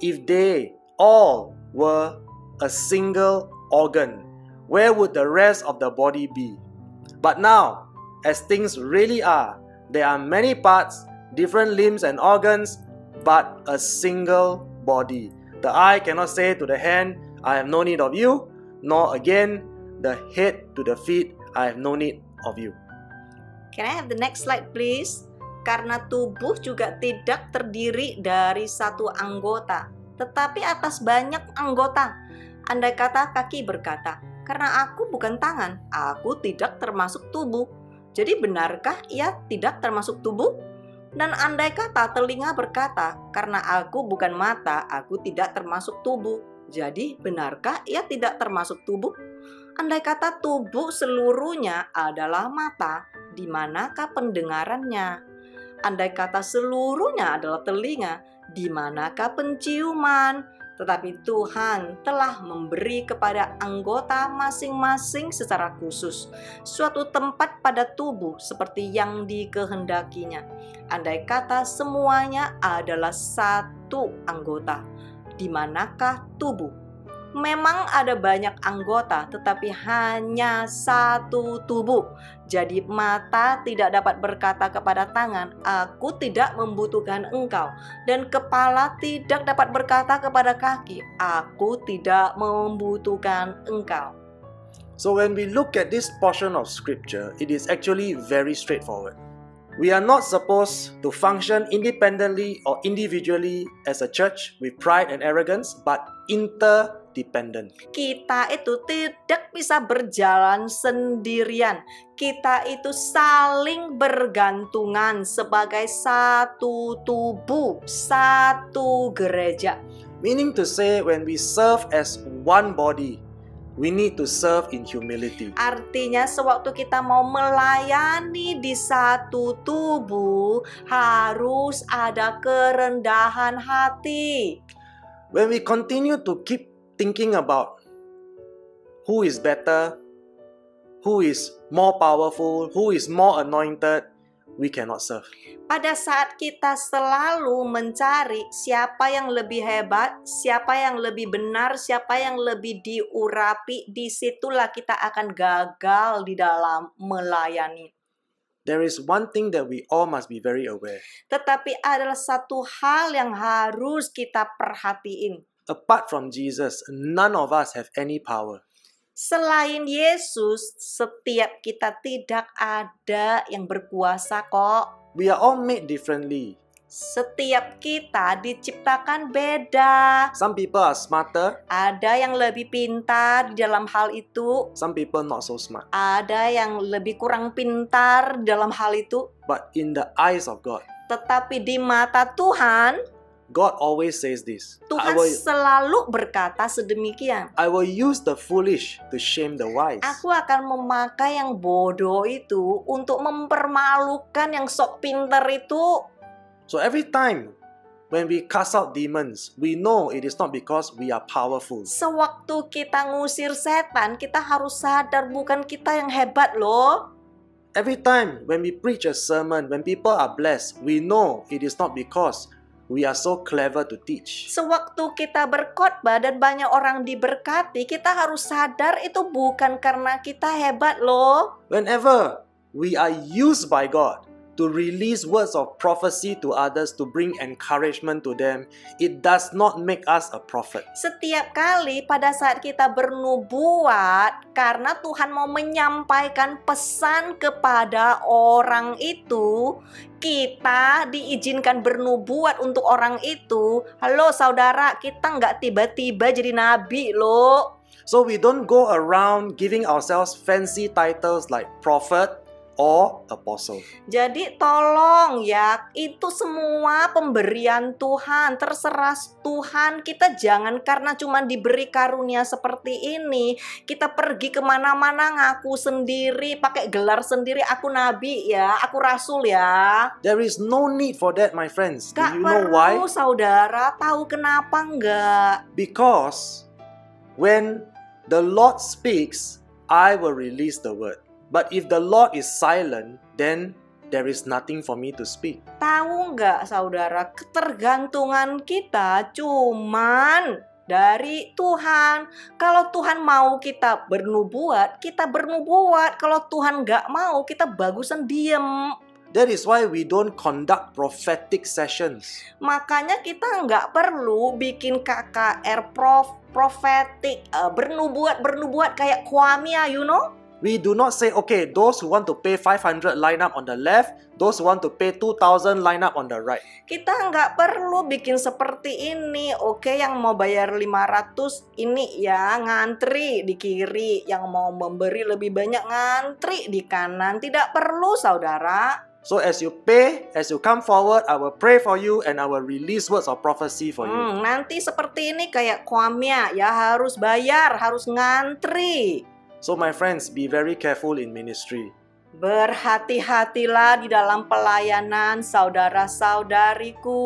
S1: If they all were a single organ, where would the rest of the body be? But now, as things really are, there are many parts, different limbs and organs, but a single body. The eye cannot say to the hand, I have no need of you, nor again the head to the feet, I have no need of you.
S2: Can I have the next slide please? Karena tubuh juga tidak terdiri dari satu anggota, tetapi atas banyak anggota. Andai kata kaki berkata, karena aku bukan tangan, aku tidak termasuk tubuh. Jadi benarkah ia tidak termasuk tubuh? Dan andai kata telinga berkata, karena aku bukan mata, aku tidak termasuk tubuh. Jadi benarkah ia tidak termasuk tubuh? Andai kata tubuh seluruhnya adalah mata, di manakah pendengarannya? Andai kata seluruhnya adalah telinga, di manakah penciuman? Tetapi Tuhan telah memberi kepada anggota masing-masing secara khusus suatu tempat pada tubuh seperti yang dikehendakinya. Andai kata semuanya adalah satu anggota, di manakah tubuh? Memang ada banyak anggota, tetapi hanya satu tubuh. Jadi mata tidak dapat berkata kepada tangan, aku tidak membutuhkan engkau. Dan kepala tidak dapat berkata kepada kaki, aku tidak membutuhkan engkau.
S1: So when we look at this portion of scripture, it is actually very straightforward. We are not supposed to function independently or individually as a church with pride and arrogance, but interdependent.
S2: Kita itu tidak bisa berjalan sendirian. Kita itu saling bergantungan sebagai satu tubuh, satu gereja.
S1: Meaning to say, when we serve as one body, we need to serve in humility.
S2: Artinya sewaktu kita mau melayani di satu tubuh, harus ada kerendahan hati.
S1: When we continue to keep thinking about who is better, who is more powerful, who is more anointed, we cannot serve.
S2: Pada saat kita selalu mencari siapa yang lebih hebat, siapa yang lebih benar, siapa yang lebih diurapi, disitulah kita akan gagal di dalam melayani.
S1: There is one thing that we all must be very aware.
S2: Tetapi adalah satu hal yang harus kita perhatiin.
S1: Apart from Jesus, none of us have any power.
S2: Selain Yesus, setiap kita tidak ada yang berkuasa kok.
S1: We are all made differently.
S2: Setiap kita diciptakan beda.
S1: Some people are smarter,
S2: Ada yang lebih pintar di dalam hal itu.
S1: some people not so smart.
S2: Ada yang lebih kurang pintar dalam hal itu.
S1: But in the eyes of God,
S2: Tetapi di mata Tuhan,
S1: God always says this.
S2: Tuhan selalu berkata sedemikian.
S1: I will use the foolish to shame the wise.
S2: Aku akan memakai yang bodoh itu untuk mempermalukan yang sok pintar itu.
S1: So every time when we cast out demons, we know it is not because we are powerful.
S2: Sewaktu kita ngusir setan, kita harus sadar bukan kita yang hebat loh.
S1: Every time when we preach a sermon, when people are blessed, we know it is not because we are so clever to teach.
S2: Sewaktu kita berkhotbah dan banyak orang diberkati, kita harus sadar itu bukan karena kita hebat loh.
S1: Whenever we are used by God to release words of prophecy to others to bring encouragement to them, it does not make us a prophet.
S2: Setiap kali pada saat kita bernubuat, karena Tuhan mau menyampaikan pesan kepada orang itu, kita diizinkan bernubuat untuk orang itu. Halo saudara, kita nggak tiba-tiba jadi nabi loh.
S1: So we don't go around giving ourselves fancy titles like prophet or apostle.
S2: Jadi tolong ya, itu semua pemberian Tuhan, terserah Tuhan. Kita jangan karena cuma diberi karunia seperti ini, kita pergi kemana-mana ngaku sendiri, pakai gelar sendiri, aku nabi ya, aku rasul ya.
S1: There is no need for that, my friends. Do
S2: Gak
S1: you know
S2: perlu
S1: why?
S2: saudara, tahu kenapa enggak?
S1: Because when the Lord speaks, I will release the word. But if the Lord is silent, then there is nothing for me to speak.
S2: Tahu nggak saudara, ketergantungan kita cuman dari Tuhan. Kalau Tuhan mau kita bernubuat, kita bernubuat. Kalau Tuhan nggak mau, kita bagusan diem.
S1: That is why we don't conduct prophetic sessions.
S2: Makanya kita nggak perlu bikin KKR prophetic, bernubuat kayak Kwamia, you know?
S1: We do not say, okay, those who want to pay 500 line up on the left, those who want to pay 2,000 line up on the right.
S2: Kita nggak perlu bikin seperti ini. Oke, yang mau bayar 500 ini ya ngantri di kiri. Yang mau memberi lebih banyak ngantri di kanan. Tidak perlu saudara.
S1: So as you pay, as you come forward, I will pray for you and I will release words of prophecy for you.
S2: Nanti seperti ini kayak Kwamia ya, harus bayar, harus ngantri.
S1: So my friends, be very careful in ministry.
S2: Berhati-hatilah di dalam pelayanan saudara-saudariku.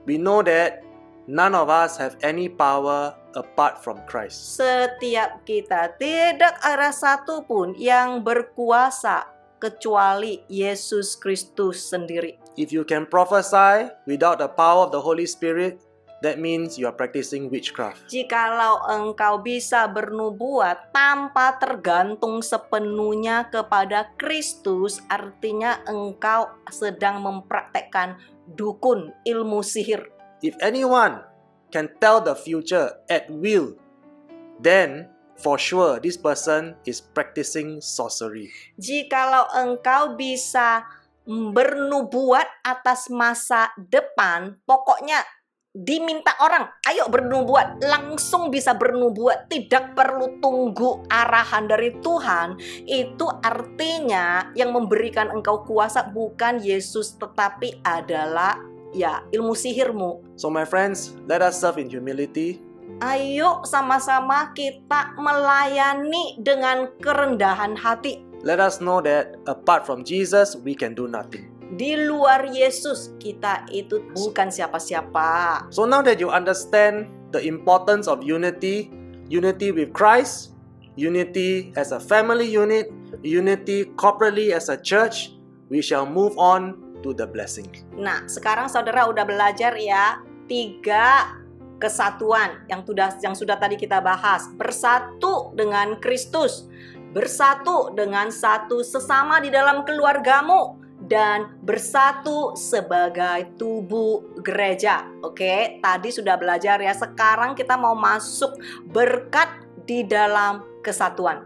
S1: We know that none of us have any power apart from Christ.
S2: Setiap kita tidak ada satupun yang berkuasa kecuali Yesus Kristus sendiri.
S1: If you can prophesy without the power of the Holy Spirit, that means you are practicing witchcraft.
S2: Jikalau engkau bisa bernubuat tanpa tergantung sepenuhnya kepada Kristus, artinya engkau sedang mempraktekkan dukun, ilmu sihir.
S1: If anyone can tell the future at will, then for sure this person is practicing sorcery.
S2: Jikalau engkau bisa bernubuat atas masa depan, pokoknya diminta orang, ayo bernubuat, langsung bisa bernubuat, tidak perlu tunggu arahan dari Tuhan. Itu artinya yang memberikan engkau kuasa bukan Yesus, tetapi adalah ilmu sihirmu.
S1: So my friends, let us serve in humility.
S2: Ayo sama-sama kita melayani dengan kerendahan hati.
S1: Let us know that apart from Jesus, we can do nothing.
S2: Di luar Yesus, kita itu bukan siapa-siapa.
S1: So now that you understand the importance of unity, unity with Christ, unity as a family unit, unity corporately as a church, we shall move on to the blessing.
S2: Nah, sekarang saudara udah belajar ya 3 kesatuan yang sudah tadi kita bahas. Bersatu dengan Kristus, bersatu dengan satu sesama di dalam keluargamu, dan bersatu sebagai tubuh gereja. Oke, tadi sudah belajar ya. Sekarang kita mau masuk berkat di dalam kesatuan.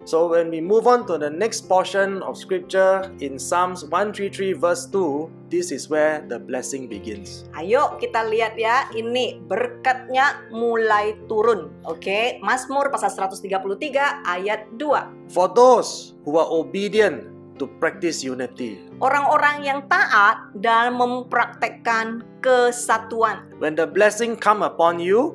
S1: So when we move on to the next portion of scripture in Psalms 133 verse 2, this is where the blessing begins.
S2: Ayo kita lihat ya, ini berkatnya mulai turun. Oke, Mazmur pasal 133 ayat 2.
S1: For those who are obedient to practice unity.
S2: Orang-orang yang taat dan mempraktekkan kesatuan.
S1: When the blessing come upon you,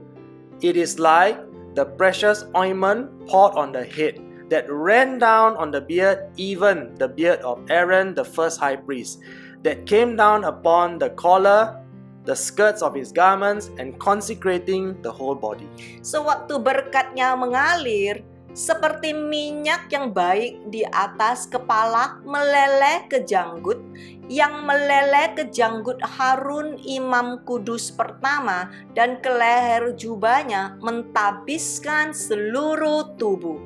S1: it is like the precious ointment poured on the head that ran down on the beard, even the beard of Aaron, the first high priest, that came down upon the collar, the skirts of his garments, and consecrating the whole body.
S2: Sewaktu berkatnya mengalir, seperti minyak yang baik di atas kepala meleleh ke janggut, yang meleleh ke janggut Harun imam kudus pertama, dan ke leher jubahnya mentabiskan seluruh tubuh.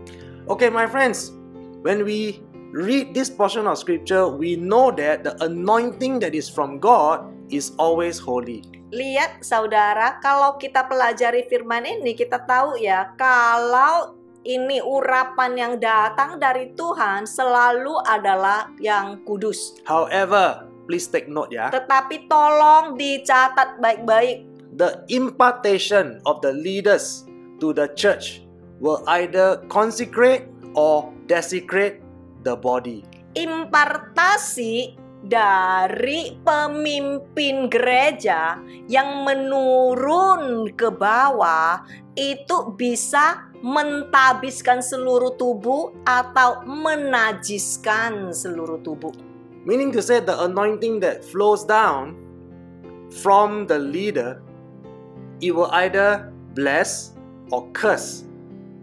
S1: Okay, my friends, when we read this portion of scripture, we know that the anointing that is from God is always holy.
S2: Lihat saudara, kalau kita pelajari firman ini, kita tahu ya, kalau ini urapan yang datang dari Tuhan selalu adalah yang kudus.
S1: However, please take note ya.
S2: Tetapi tolong dicatat baik-baik.
S1: The impartation of the leaders to the church will either consecrate or desecrate the body.
S2: Impartasi dari pemimpin gereja yang menurun ke bawah itu bisa mentabiskan seluruh tubuh atau menajiskan seluruh tubuh.
S1: Meaning to say the anointing that flows down from the leader, it will either bless or curse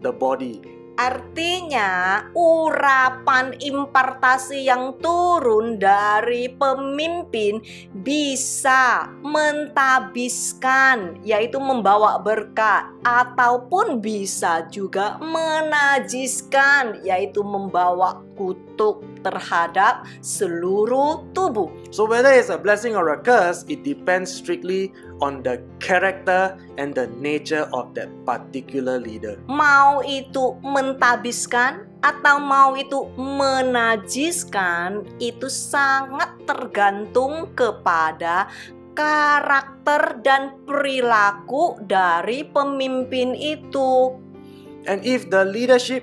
S1: the body.
S2: Artinya, urapan impartasi yang turun dari pemimpin bisa mentabiskan, yaitu membawa berkat, ataupun bisa juga menajiskan, yaitu membawa kutuk terhadap seluruh tubuh.
S1: So whether it's a blessing or a curse, it depends strictly on the character and the nature of that particular leader.
S2: Mau itu mentabiskan atau mau itu menajiskan, itu sangat tergantung kepada karakter dan perilaku dari pemimpin itu.
S1: And if the leadership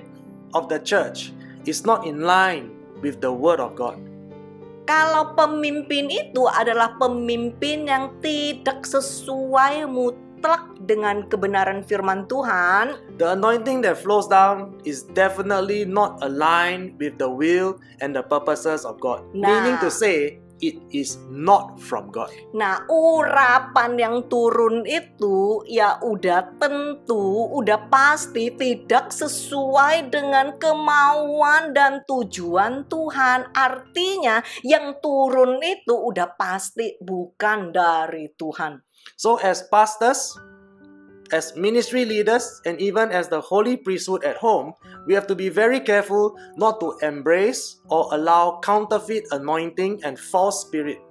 S1: of the church is not in line with the word of God,
S2: kalau pemimpin itu adalah pemimpin yang tidak sesuai mutlak dengan kebenaran firman Tuhan,
S1: the anointing that flows down is definitely not aligned with the will and the purposes of God. Meaning to say, it is not from God.
S2: Nah, urapan yang turun itu ya udah tentu, udah pasti tidak sesuai dengan kemauan dan tujuan Tuhan. Artinya yang turun itu udah pasti bukan dari Tuhan.
S1: So as pastors, as ministry leaders, and even as the holy priesthood at home, we have to be very careful not to embrace or allow counterfeit anointing and false spirit.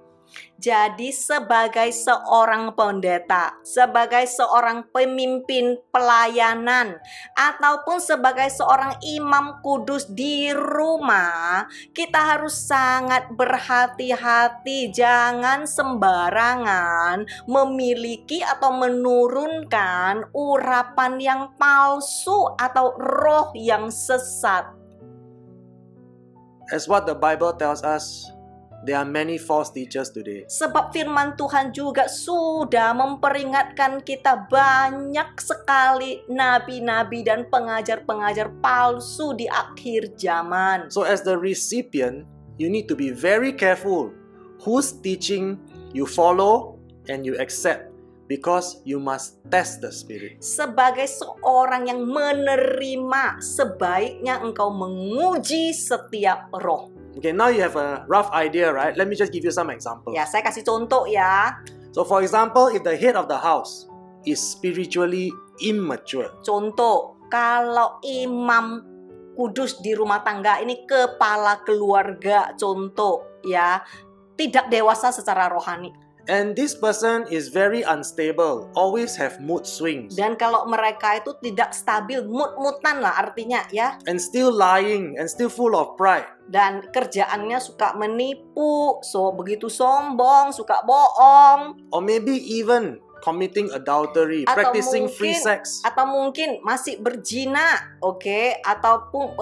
S2: Jadi sebagai seorang pendeta, sebagai seorang pemimpin pelayanan, ataupun sebagai seorang imam kudus di rumah, kita harus sangat berhati-hati. Jangan sembarangan memiliki atau menurunkan urapan yang palsu atau roh yang sesat.
S1: As what the Bible tells us, there are many false teachers today.
S2: Sebab firman Tuhan juga sudah memperingatkan kita, banyak sekali nabi-nabi dan pengajar-pengajar palsu di akhir zaman.
S1: So as the recipient, you need to be very careful whose teaching you follow and you accept, because you must test the spirit.
S2: Sebagai seorang yang menerima, sebaiknya engkau menguji setiap roh.
S1: Okay, now you have a rough idea, right? Let me just give you some examples.
S2: Ya, saya kasih contoh ya.
S1: So for example, if the head of the house is spiritually immature,
S2: Contoh, kalau imam kudus di rumah tangga ini kepala keluarga, contoh ya, tidak dewasa secara rohani.
S1: and this person is very unstable, always have mood swings,
S2: Dan kalau mereka itu tidak stabil, mut-mutan lah artinya ya.
S1: and still lying, and still full of pride,
S2: Dan kerjaannya suka menipu, begitu sombong, suka bohong.
S1: or maybe even committing adultery,
S2: Atau
S1: practicing free
S2: mungkin-
S1: sex.
S2: Atau mungkin masih berzina, oke? Ataupun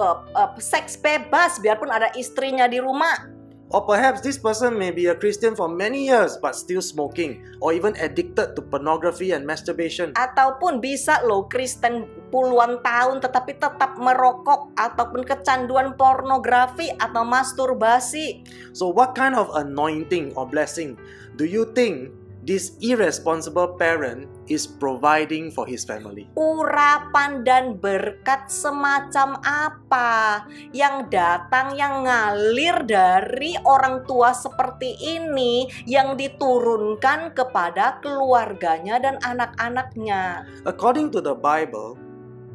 S2: seks bebas, biarpun ada istrinya di rumah.
S1: Or perhaps this person may be a Christian for many years but still smoking, or even addicted to pornography and masturbation.
S2: Ataupun bisa loh Kristen puluhan tahun tetapi tetap merokok, ataupun kecanduan pornografi atau masturbasi.
S1: So what kind of anointing or blessing do you think this irresponsible parent is providing for his family?
S2: Urapan dan berkat semacam apa yang datang, yang ngalir dari orang tua seperti ini, yang diturunkan kepada keluarganya dan anak-anaknya?
S1: According to the Bible,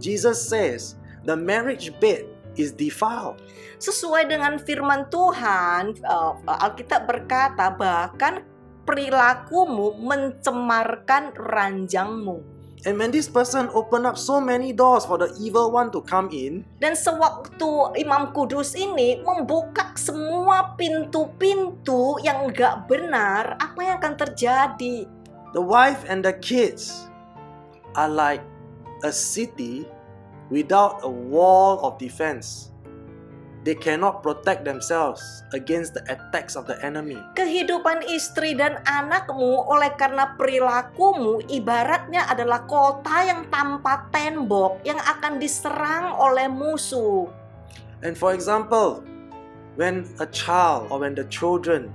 S1: Jesus says the marriage bed is defiled.
S2: Sesuai dengan firman Tuhan, Alkitab berkata bahkan perilakumu mencemarkan ranjangmu.
S1: And when this person opened up so many doors for the evil one to come in,
S2: Dan sewaktu Imam Kudus ini membuka semua pintu-pintu yang gak benar, apa yang akan terjadi?
S1: the wife and the kids are like a city without a wall of defense. They cannot protect themselves against the attacks of the enemy.
S2: Kehidupan istri dan anakmu oleh karena perilakumu ibaratnya adalah kota yang tanpa tembok yang akan diserang oleh musuh.
S1: And for example, when a child or when the children,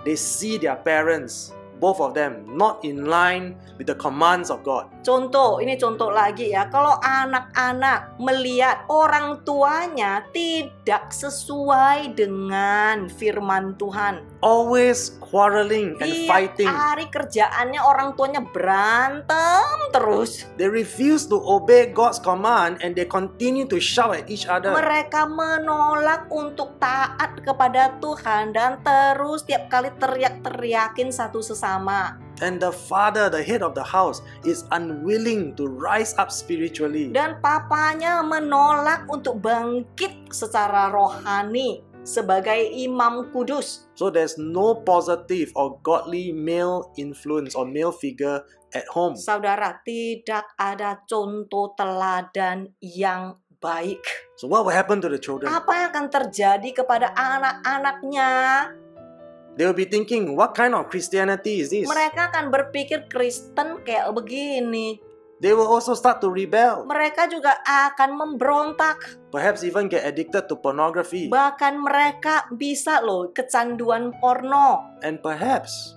S1: they see their parents, both of them, not in line with the commands of God.
S2: Ini contoh lagi ya. Kalau anak-anak melihat orang tuanya tidak sesuai dengan firman Tuhan,
S1: Always quarreling and fighting.
S2: hari kerjaannya orang tuanya berantem terus.
S1: They refuse to obey God's command and they continue to shout at each other.
S2: Mereka menolak untuk taat kepada Tuhan dan terus tiap kali teriak-teriakin satu sesama.
S1: And the father, the head of the house, is unwilling to rise up spiritually.
S2: Dan papanya menolak untuk bangkit secara rohani sebagai imam kudus.
S1: So there's no positive or godly male influence or male figure at home.
S2: Saudara, tidak ada contoh teladan yang baik.
S1: So what will happen to the children?
S2: Apa yang akan terjadi kepada anak-anaknya?
S1: They will be thinking, what kind of Christianity is this?
S2: Mereka akan berpikir Kristen kayak begini.
S1: They will also start to rebel.
S2: Mereka juga akan memberontak.
S1: Perhaps even get addicted to pornography.
S2: Bahkan mereka bisa loh kecanduan porno.
S1: And perhaps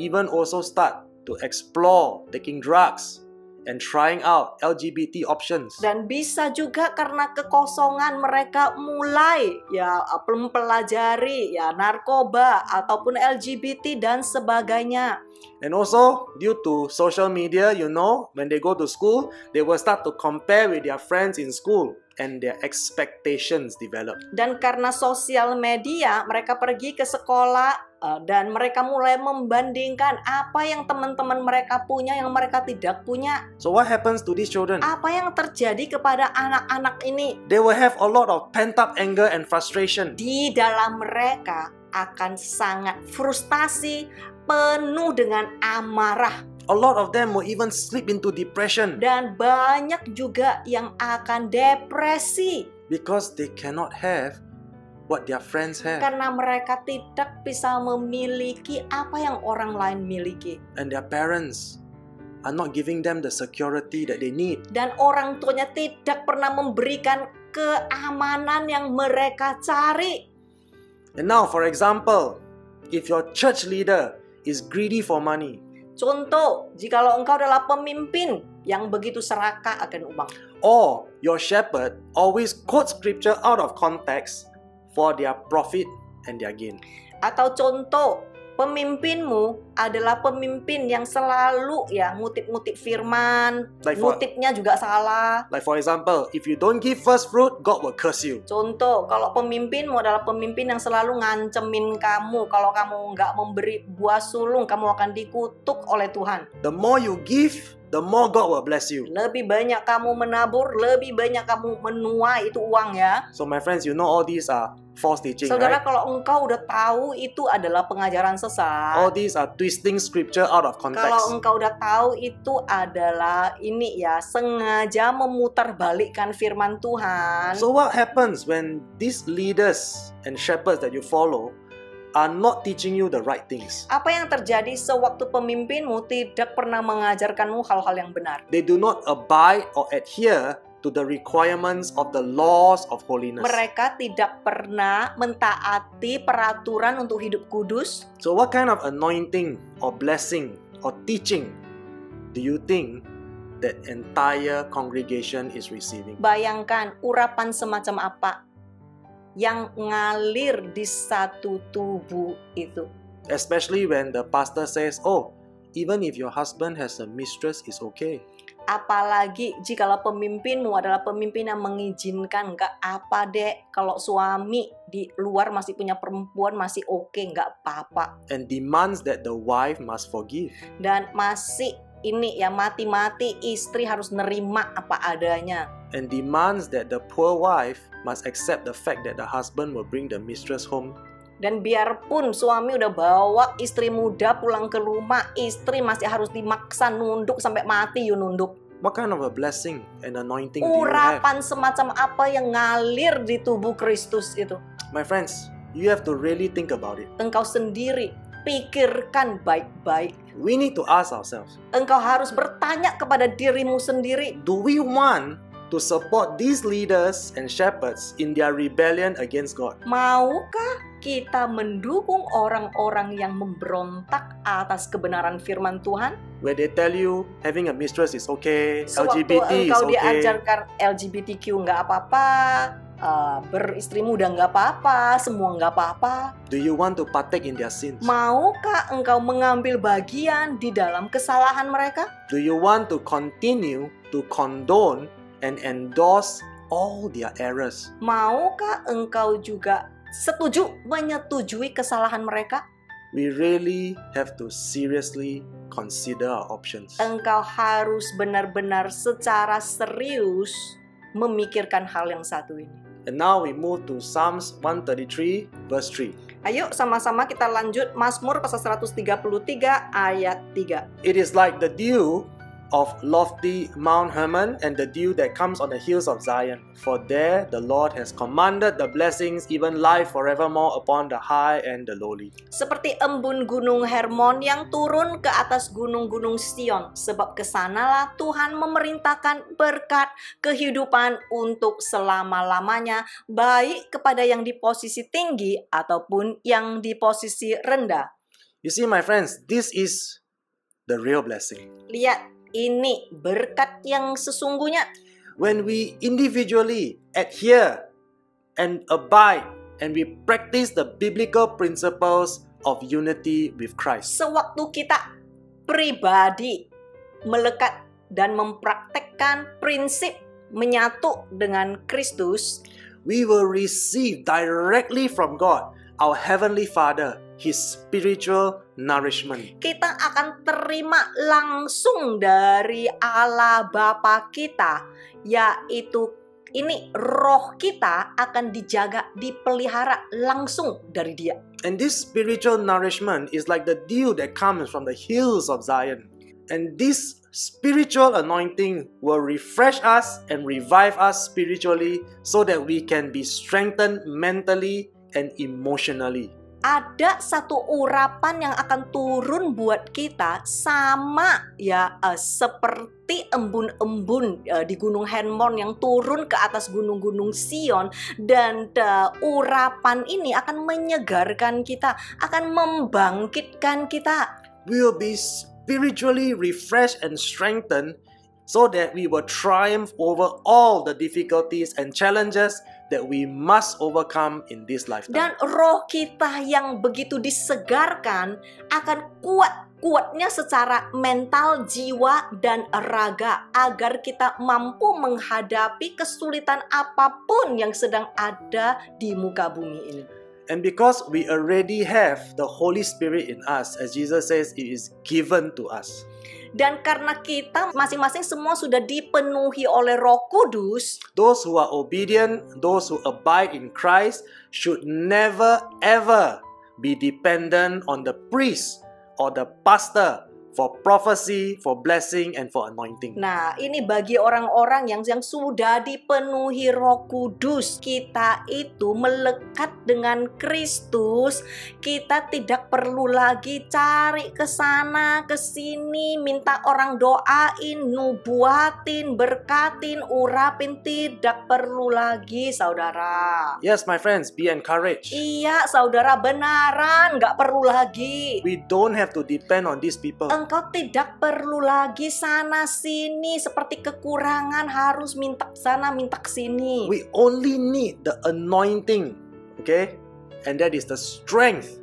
S1: even also start to explore taking drugs and trying out LGBT options.
S2: Dan bisa juga karena kekosongan mereka mulai ya mempelajari ya narkoba ataupun LGBT dan sebagainya.
S1: And also due to social media, when they go to school, they will start to compare with their friends in school and their expectations develop.
S2: Dan karena sosial media, mereka pergi ke sekolah dan mereka mulai membandingkan apa yang teman-teman mereka punya yang mereka tidak punya.
S1: So what happens to these children?
S2: Apa yang terjadi kepada anak-anak ini?
S1: They will have a lot of pent-up anger and frustration.
S2: Di dalam mereka akan sangat frustasi, penuh dengan amarah.
S1: A lot of them will even slip into depression
S2: Dan banyak juga yang akan depresi
S1: because they cannot have what their friends have.
S2: karena mereka tidak bisa memiliki apa yang orang lain miliki.
S1: And their parents are not giving them the security that they need.
S2: Dan orang tuanya tidak pernah memberikan keamanan yang mereka cari.
S1: And now, for example, if your church leader is greedy for money,
S2: Contoh, jikalau engkau adalah pemimpin yang begitu serakah akan uang,
S1: or your shepherd always quotes scripture out of context for their profit and their gain.
S2: atau contoh, pemimpinmu adalah pemimpin yang selalu ya ngutip-ngutip firman,
S1: Like for-
S2: ngutipnya juga salah.
S1: Like for example, if you don't give first fruit, God will curse you.
S2: Contoh, kalau pemimpinmu adalah pemimpin yang selalu ngancemin kamu, kalau kamu nggak memberi buah sulung, kamu akan dikutuk oleh Tuhan.
S1: The more you give, the more God will bless you.
S2: Lebih banyak kamu menabur, lebih banyak kamu menuai itu uang ya.
S1: So my friends, you know all these are false teaching,
S2: Saudara,
S1: right?
S2: kalau engkau udah tahu itu adalah pengajaran sesat.
S1: All these are twisting scripture out of
S2: Kalau
S1: context.
S2: engkau udah tahu itu adalah ini ya, sengaja memutarbalikkan firman Tuhan.
S1: So what happens when these leaders and shepherds that you follow are not teaching you the right things?
S2: Apa yang terjadi sewaktu pemimpinmu tidak pernah mengajarkanmu hal-hal yang benar?
S1: They do not abide or adhere to the requirements of the laws of holiness.
S2: Mereka tidak pernah mentaati peraturan untuk hidup kudus.
S1: So what kind of anointing or blessing or teaching do you think that entire congregation is receiving?
S2: Bayangkan urapan semacam apa yang ngalir di satu tubuh itu.
S1: Especially when the pastor says, oh, even if your husband has a mistress, it's okay.
S2: Apalagi jikalau pemimpinmu adalah pemimpin yang mengizinkan, nggak apa deh kalau suami di luar masih punya perempuan masih oke, nggak apa-apa.
S1: And demands that the wife must forgive.
S2: Dan masih ini ya mati-mati istri harus nerima apa adanya.
S1: And demands that the poor wife must accept the fact that the husband will bring the mistress home.
S2: Dan biarpun suami udah bawa istri muda pulang ke rumah, istri masih harus dimaksa nunduk sampai mati you nunduk.
S1: What kind of a blessing and anointing do you have?
S2: Urapan semacam apa yang ngalir di tubuh Kristus itu?
S1: My friends, you have to really think about it.
S2: Engkau sendiri pikirkan baik-baik.
S1: We need to ask ourselves,
S2: Engkau harus bertanya kepada dirimu sendiri.
S1: do we want to support these leaders and shepherds in their rebellion against God?
S2: Maukah kita mendukung orang-orang yang memberontak atas kebenaran firman Tuhan?
S1: Where they tell you having a mistress is okay,
S2: Sewaktu
S1: LGBT is
S2: engkau
S1: okay.
S2: diajarkan LGBTQ nggak apa-apa, beristri muda nggak apa-apa, semua nggak apa-apa.
S1: Do you want to partake in their sins?
S2: Maukah engkau mengambil bagian di dalam kesalahan mereka?
S1: Do you want to continue to condone and endorse all their errors?
S2: Maukah engkau juga menyetujui kesalahan mereka?
S1: We really have to seriously consider our options.
S2: Engkau harus benar-benar secara serius memikirkan hal yang satu ini.
S1: And now we move to Psalms 133 verse 3.
S2: Ayo sama-sama kita lanjut Mazmur pasal 133 ayat 3.
S1: It is like the dew of lofty Mount Hermon and the dew that comes on the hills of Zion. For there the Lord has commanded the blessings, even life forevermore upon the high and the lowly.
S2: Seperti embun gunung Hermon yang turun ke atas gunung-gunung Sion. Sebab kesanalah Tuhan memerintahkan berkat kehidupan untuk selama-lamanya. Baik kepada yang di posisi tinggi ataupun yang di posisi rendah.
S1: You see, my friends, this is the real blessing.
S2: Lihat, ini berkat yang sesungguhnya.
S1: When we individually adhere and abide and we practice the biblical principles of unity with Christ.
S2: Sewaktu kita pribadi melekat dan mempraktekkan prinsip menyatu dengan Kristus,
S1: We will receive directly from God, our Heavenly Father, His spiritual nourishment.
S2: Kita akan terima langsung dari Allah Bapa kita, yaitu ini roh kita akan dijaga, dipelihara langsung dari Dia.
S1: And this spiritual nourishment is like the dew that comes from the hills of Zion. And this spiritual anointing will refresh us and revive us spiritually so that we can be strengthened mentally and emotionally.
S2: Ada satu urapan yang akan turun buat kita sama ya seperti embun-embun di Gunung Hermon yang turun ke atas gunung-gunung Sion, dan urapan ini akan menyegarkan kita, akan membangkitkan kita.
S1: We will be spiritually refreshed and strengthened so that we will triumph over all the difficulties and challenges that we must overcome in this lifetime.
S2: Dan roh kita yang begitu disegarkan akan kuatnya secara mental, jiwa, dan raga agar kita mampu menghadapi kesulitan apapun yang sedang ada di muka bumi ini.
S1: And because we already have the Holy Spirit in us, as Jesus says, it is given to us.
S2: Dan karena kita masing-masing semua sudah dipenuhi oleh Roh Kudus,
S1: Those who are obedient, those who abide in Christ, should never ever be dependent on the priest or the pastor for prophecy, for blessing, and for anointing.
S2: nah ini bagi orang-orang yang sudah dipenuhi Roh Kudus, kita itu melekat dengan Kristus. Kita tidak perlu lagi cari ke sana ke sini, minta orang doain, nubuatin, berkatin, urapin. Tidak perlu lagi, saudara.
S1: Yes, my friends, be encouraged.
S2: Iya, saudara, benaran, nggak perlu lagi.
S1: We don't have to depend on these people.
S2: Engkau tidak perlu lagi sana sini seperti kekurangan harus minta sana minta sini.
S1: We only need the anointing, okay? And that is the strength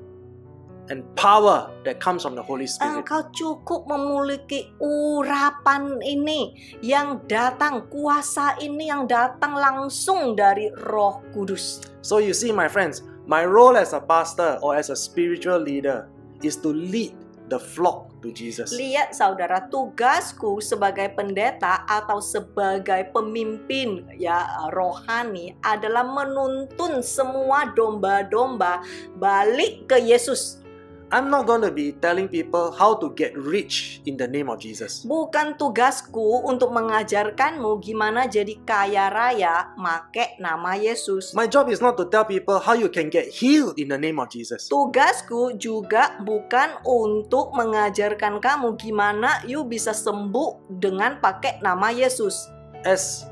S1: and power that comes from the Holy Spirit.
S2: Engkau cukup memiliki urapan ini yang datang, kuasa ini yang datang langsung dari Roh Kudus.
S1: So you see, my friends, my role as a pastor or as a spiritual leader is to lead the flock to Jesus.
S2: Lihat saudara, tugasku sebagai pendeta atau sebagai pemimpin ya rohani adalah menuntun semua domba-domba balik ke Yesus.
S1: I'm not going to be telling people how to get rich in the name of Jesus.
S2: Bukan tugasku untuk mengajarkanmu gimana jadi kaya raya make nama Yesus.
S1: My job is not to tell people how you can get healed in the name of Jesus.
S2: Tugasku juga bukan untuk mengajarkan kamu gimana you bisa sembuh dengan pakai nama Yesus.
S1: As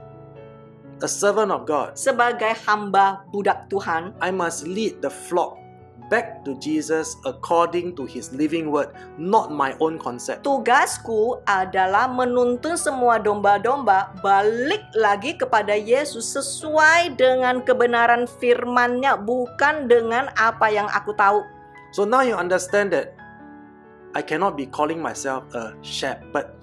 S1: a servant of God,
S2: Sebagai hamba budak Tuhan,
S1: I must lead the flock back to Jesus according to His living word, not my own concept.
S2: tugasku adalah menuntun semua domba-domba balik lagi kepada Yesus sesuai dengan kebenaran firman-Nya, bukan dengan apa yang aku tahu.
S1: So now you understand that I cannot be calling myself a shepherd.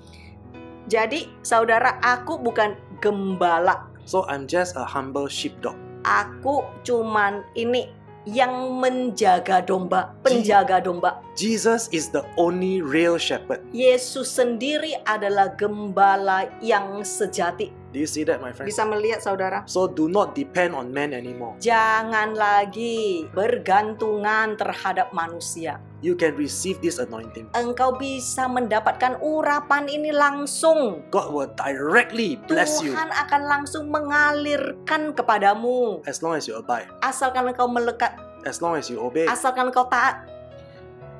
S2: Jadi, saudara, aku bukan gembala.
S1: So I'm just a humble sheepdog.
S2: Aku cuman ini yang menjaga domba, penjaga domba.
S1: Jesus is the only real shepherd.
S2: Yesus sendiri adalah gembala yang sejati.
S1: Do you see that, my friend?
S2: Bisa melihat, saudara?
S1: So do not depend on men anymore.
S2: Jangan lagi bergantungan terhadap manusia.
S1: You can receive this anointing.
S2: Engkau bisa mendapatkan urapan ini langsung.
S1: God will directly bless you
S2: Tuhan akan langsung mengalirkan kepadamu.
S1: as long as you abide,
S2: Asalkan engkau melekat,
S1: as long as you obey.
S2: asalkan engkau taat.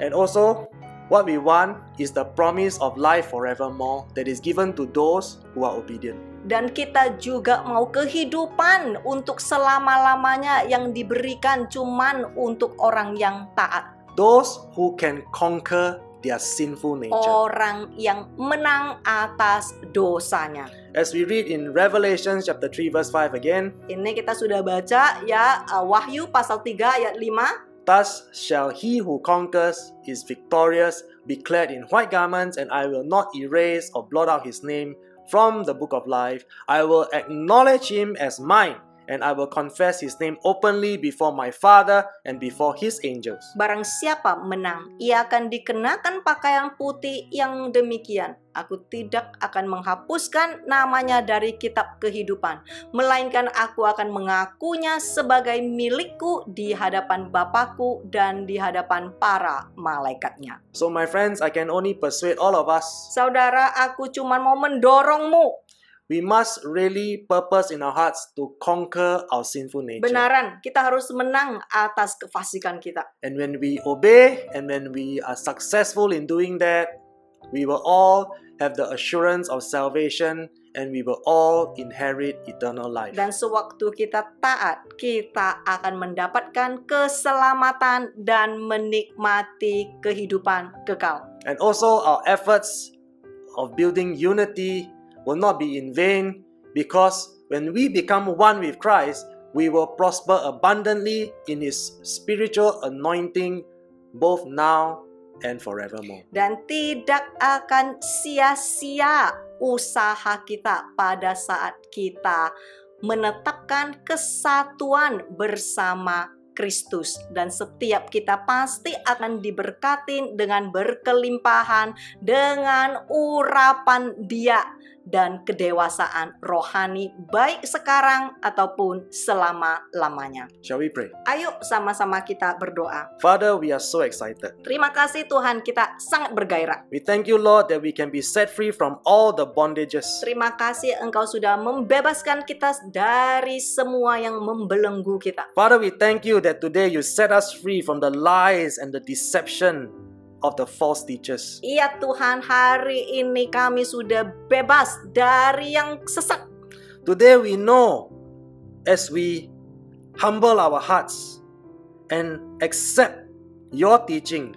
S1: And also, what we want is the promise of life forevermore that is given to those who are obedient.
S2: Dan kita juga mau kehidupan untuk selama-lamanya yang diberikan cuman untuk orang yang taat.
S1: Those who can conquer their sinful nature.
S2: Orang yang menang atas dosanya.
S1: As we read in Revelation chapter 3 verse 5 again,
S2: Ini kita sudah baca ya, Wahyu pasal 3 ayat 5.
S1: thus shall he who conquers is victorious be clad in white garments, and I will not erase or blot out his name from the book of life. I will acknowledge him as mine, and I will confess his name openly before my Father and before his angels.
S2: Barang siapa menang, ia akan dikenakan pakaian putih yang demikian. Aku tidak akan menghapuskan namanya dari kitab kehidupan, melainkan aku akan mengakunya sebagai milikku di hadapan Bapakku dan di hadapan para malaikatnya.
S1: So my friends, I can only persuade all of us.
S2: Saudara, aku cuma mau mendorongmu.
S1: We must really purpose in our hearts to conquer our sinful nature.
S2: Benaran, kita harus menang atas kefasikan kita.
S1: And when we obey and when we are successful in doing that, we will all have the assurance of salvation and we will all inherit eternal life.
S2: Dan sewaktu kita taat, kita akan mendapatkan keselamatan dan menikmati kehidupan kekal.
S1: And also our efforts of building unity will not be in vain, because when we become one with Christ, we will prosper abundantly in his spiritual anointing both now and forevermore.
S2: Dan tidak akan sia-sia usaha kita pada saat kita menetapkan kesatuan bersama Kristus, dan setiap kita pasti akan diberkati dengan berkelimpahan, dengan urapan Dia dan kedewasaan rohani baik sekarang ataupun selama-lamanya.
S1: Shall we pray?
S2: Ayo sama-sama kita berdoa.
S1: Father, we are so excited.
S2: Terima kasih Tuhan, kita sangat bergairah.
S1: We thank you, Lord, that we can be set free from all the bondages.
S2: Terima kasih Engkau sudah membebaskan kita dari semua yang membelenggu kita.
S1: Father, we thank you that today you set us free from the lies and the deception of the false teachers.
S2: Iya Tuhan, hari ini kami sudah bebas dari yang sesat.
S1: Today we know, as we humble our hearts and accept your teaching,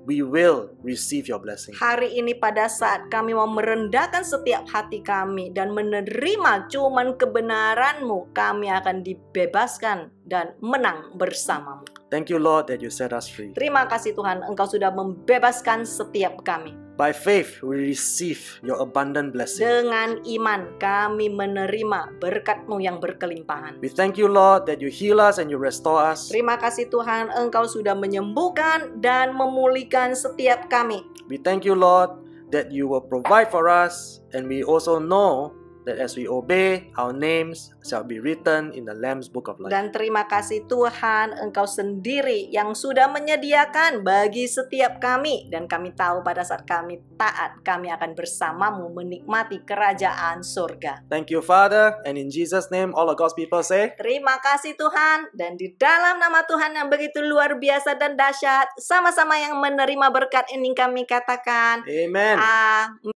S1: we will receive your blessing.
S2: Hari ini pada saat kami mau merendahkan setiap hati kami dan menerima cuman kebenaran-Mu, kami akan dibebaskan dan menang bersamamu.
S1: Thank you, Lord, that you set us free.
S2: Terima kasih Tuhan, Engkau sudah membebaskan setiap kami.
S1: By faith, we receive your abundant blessing.
S2: Dengan iman kami menerima berkat-Mu yang berkelimpahan.
S1: We thank you, Lord, that you heal us and you restore us.
S2: Terima kasih Tuhan, Engkau sudah menyembuhkan dan memulihkan setiap kami.
S1: We thank you, Lord, that you will provide for us, and we also know that as we obey, our names shall be written in the Lamb's Book of Life.
S2: Dan terima kasih Tuhan, Engkau sendiri yang sudah menyediakan bagi setiap kami. Dan kami tahu pada saat kami taat, kami akan bersamamu menikmati kerajaan surga.
S1: Thank you, Father, and in Jesus' name, all of God's people say,
S2: Terima kasih Tuhan, dan di dalam nama Tuhan yang begitu luar biasa dan dahsyat, sama-sama yang menerima berkat ini kami katakan,
S1: Amen.
S2: Amin.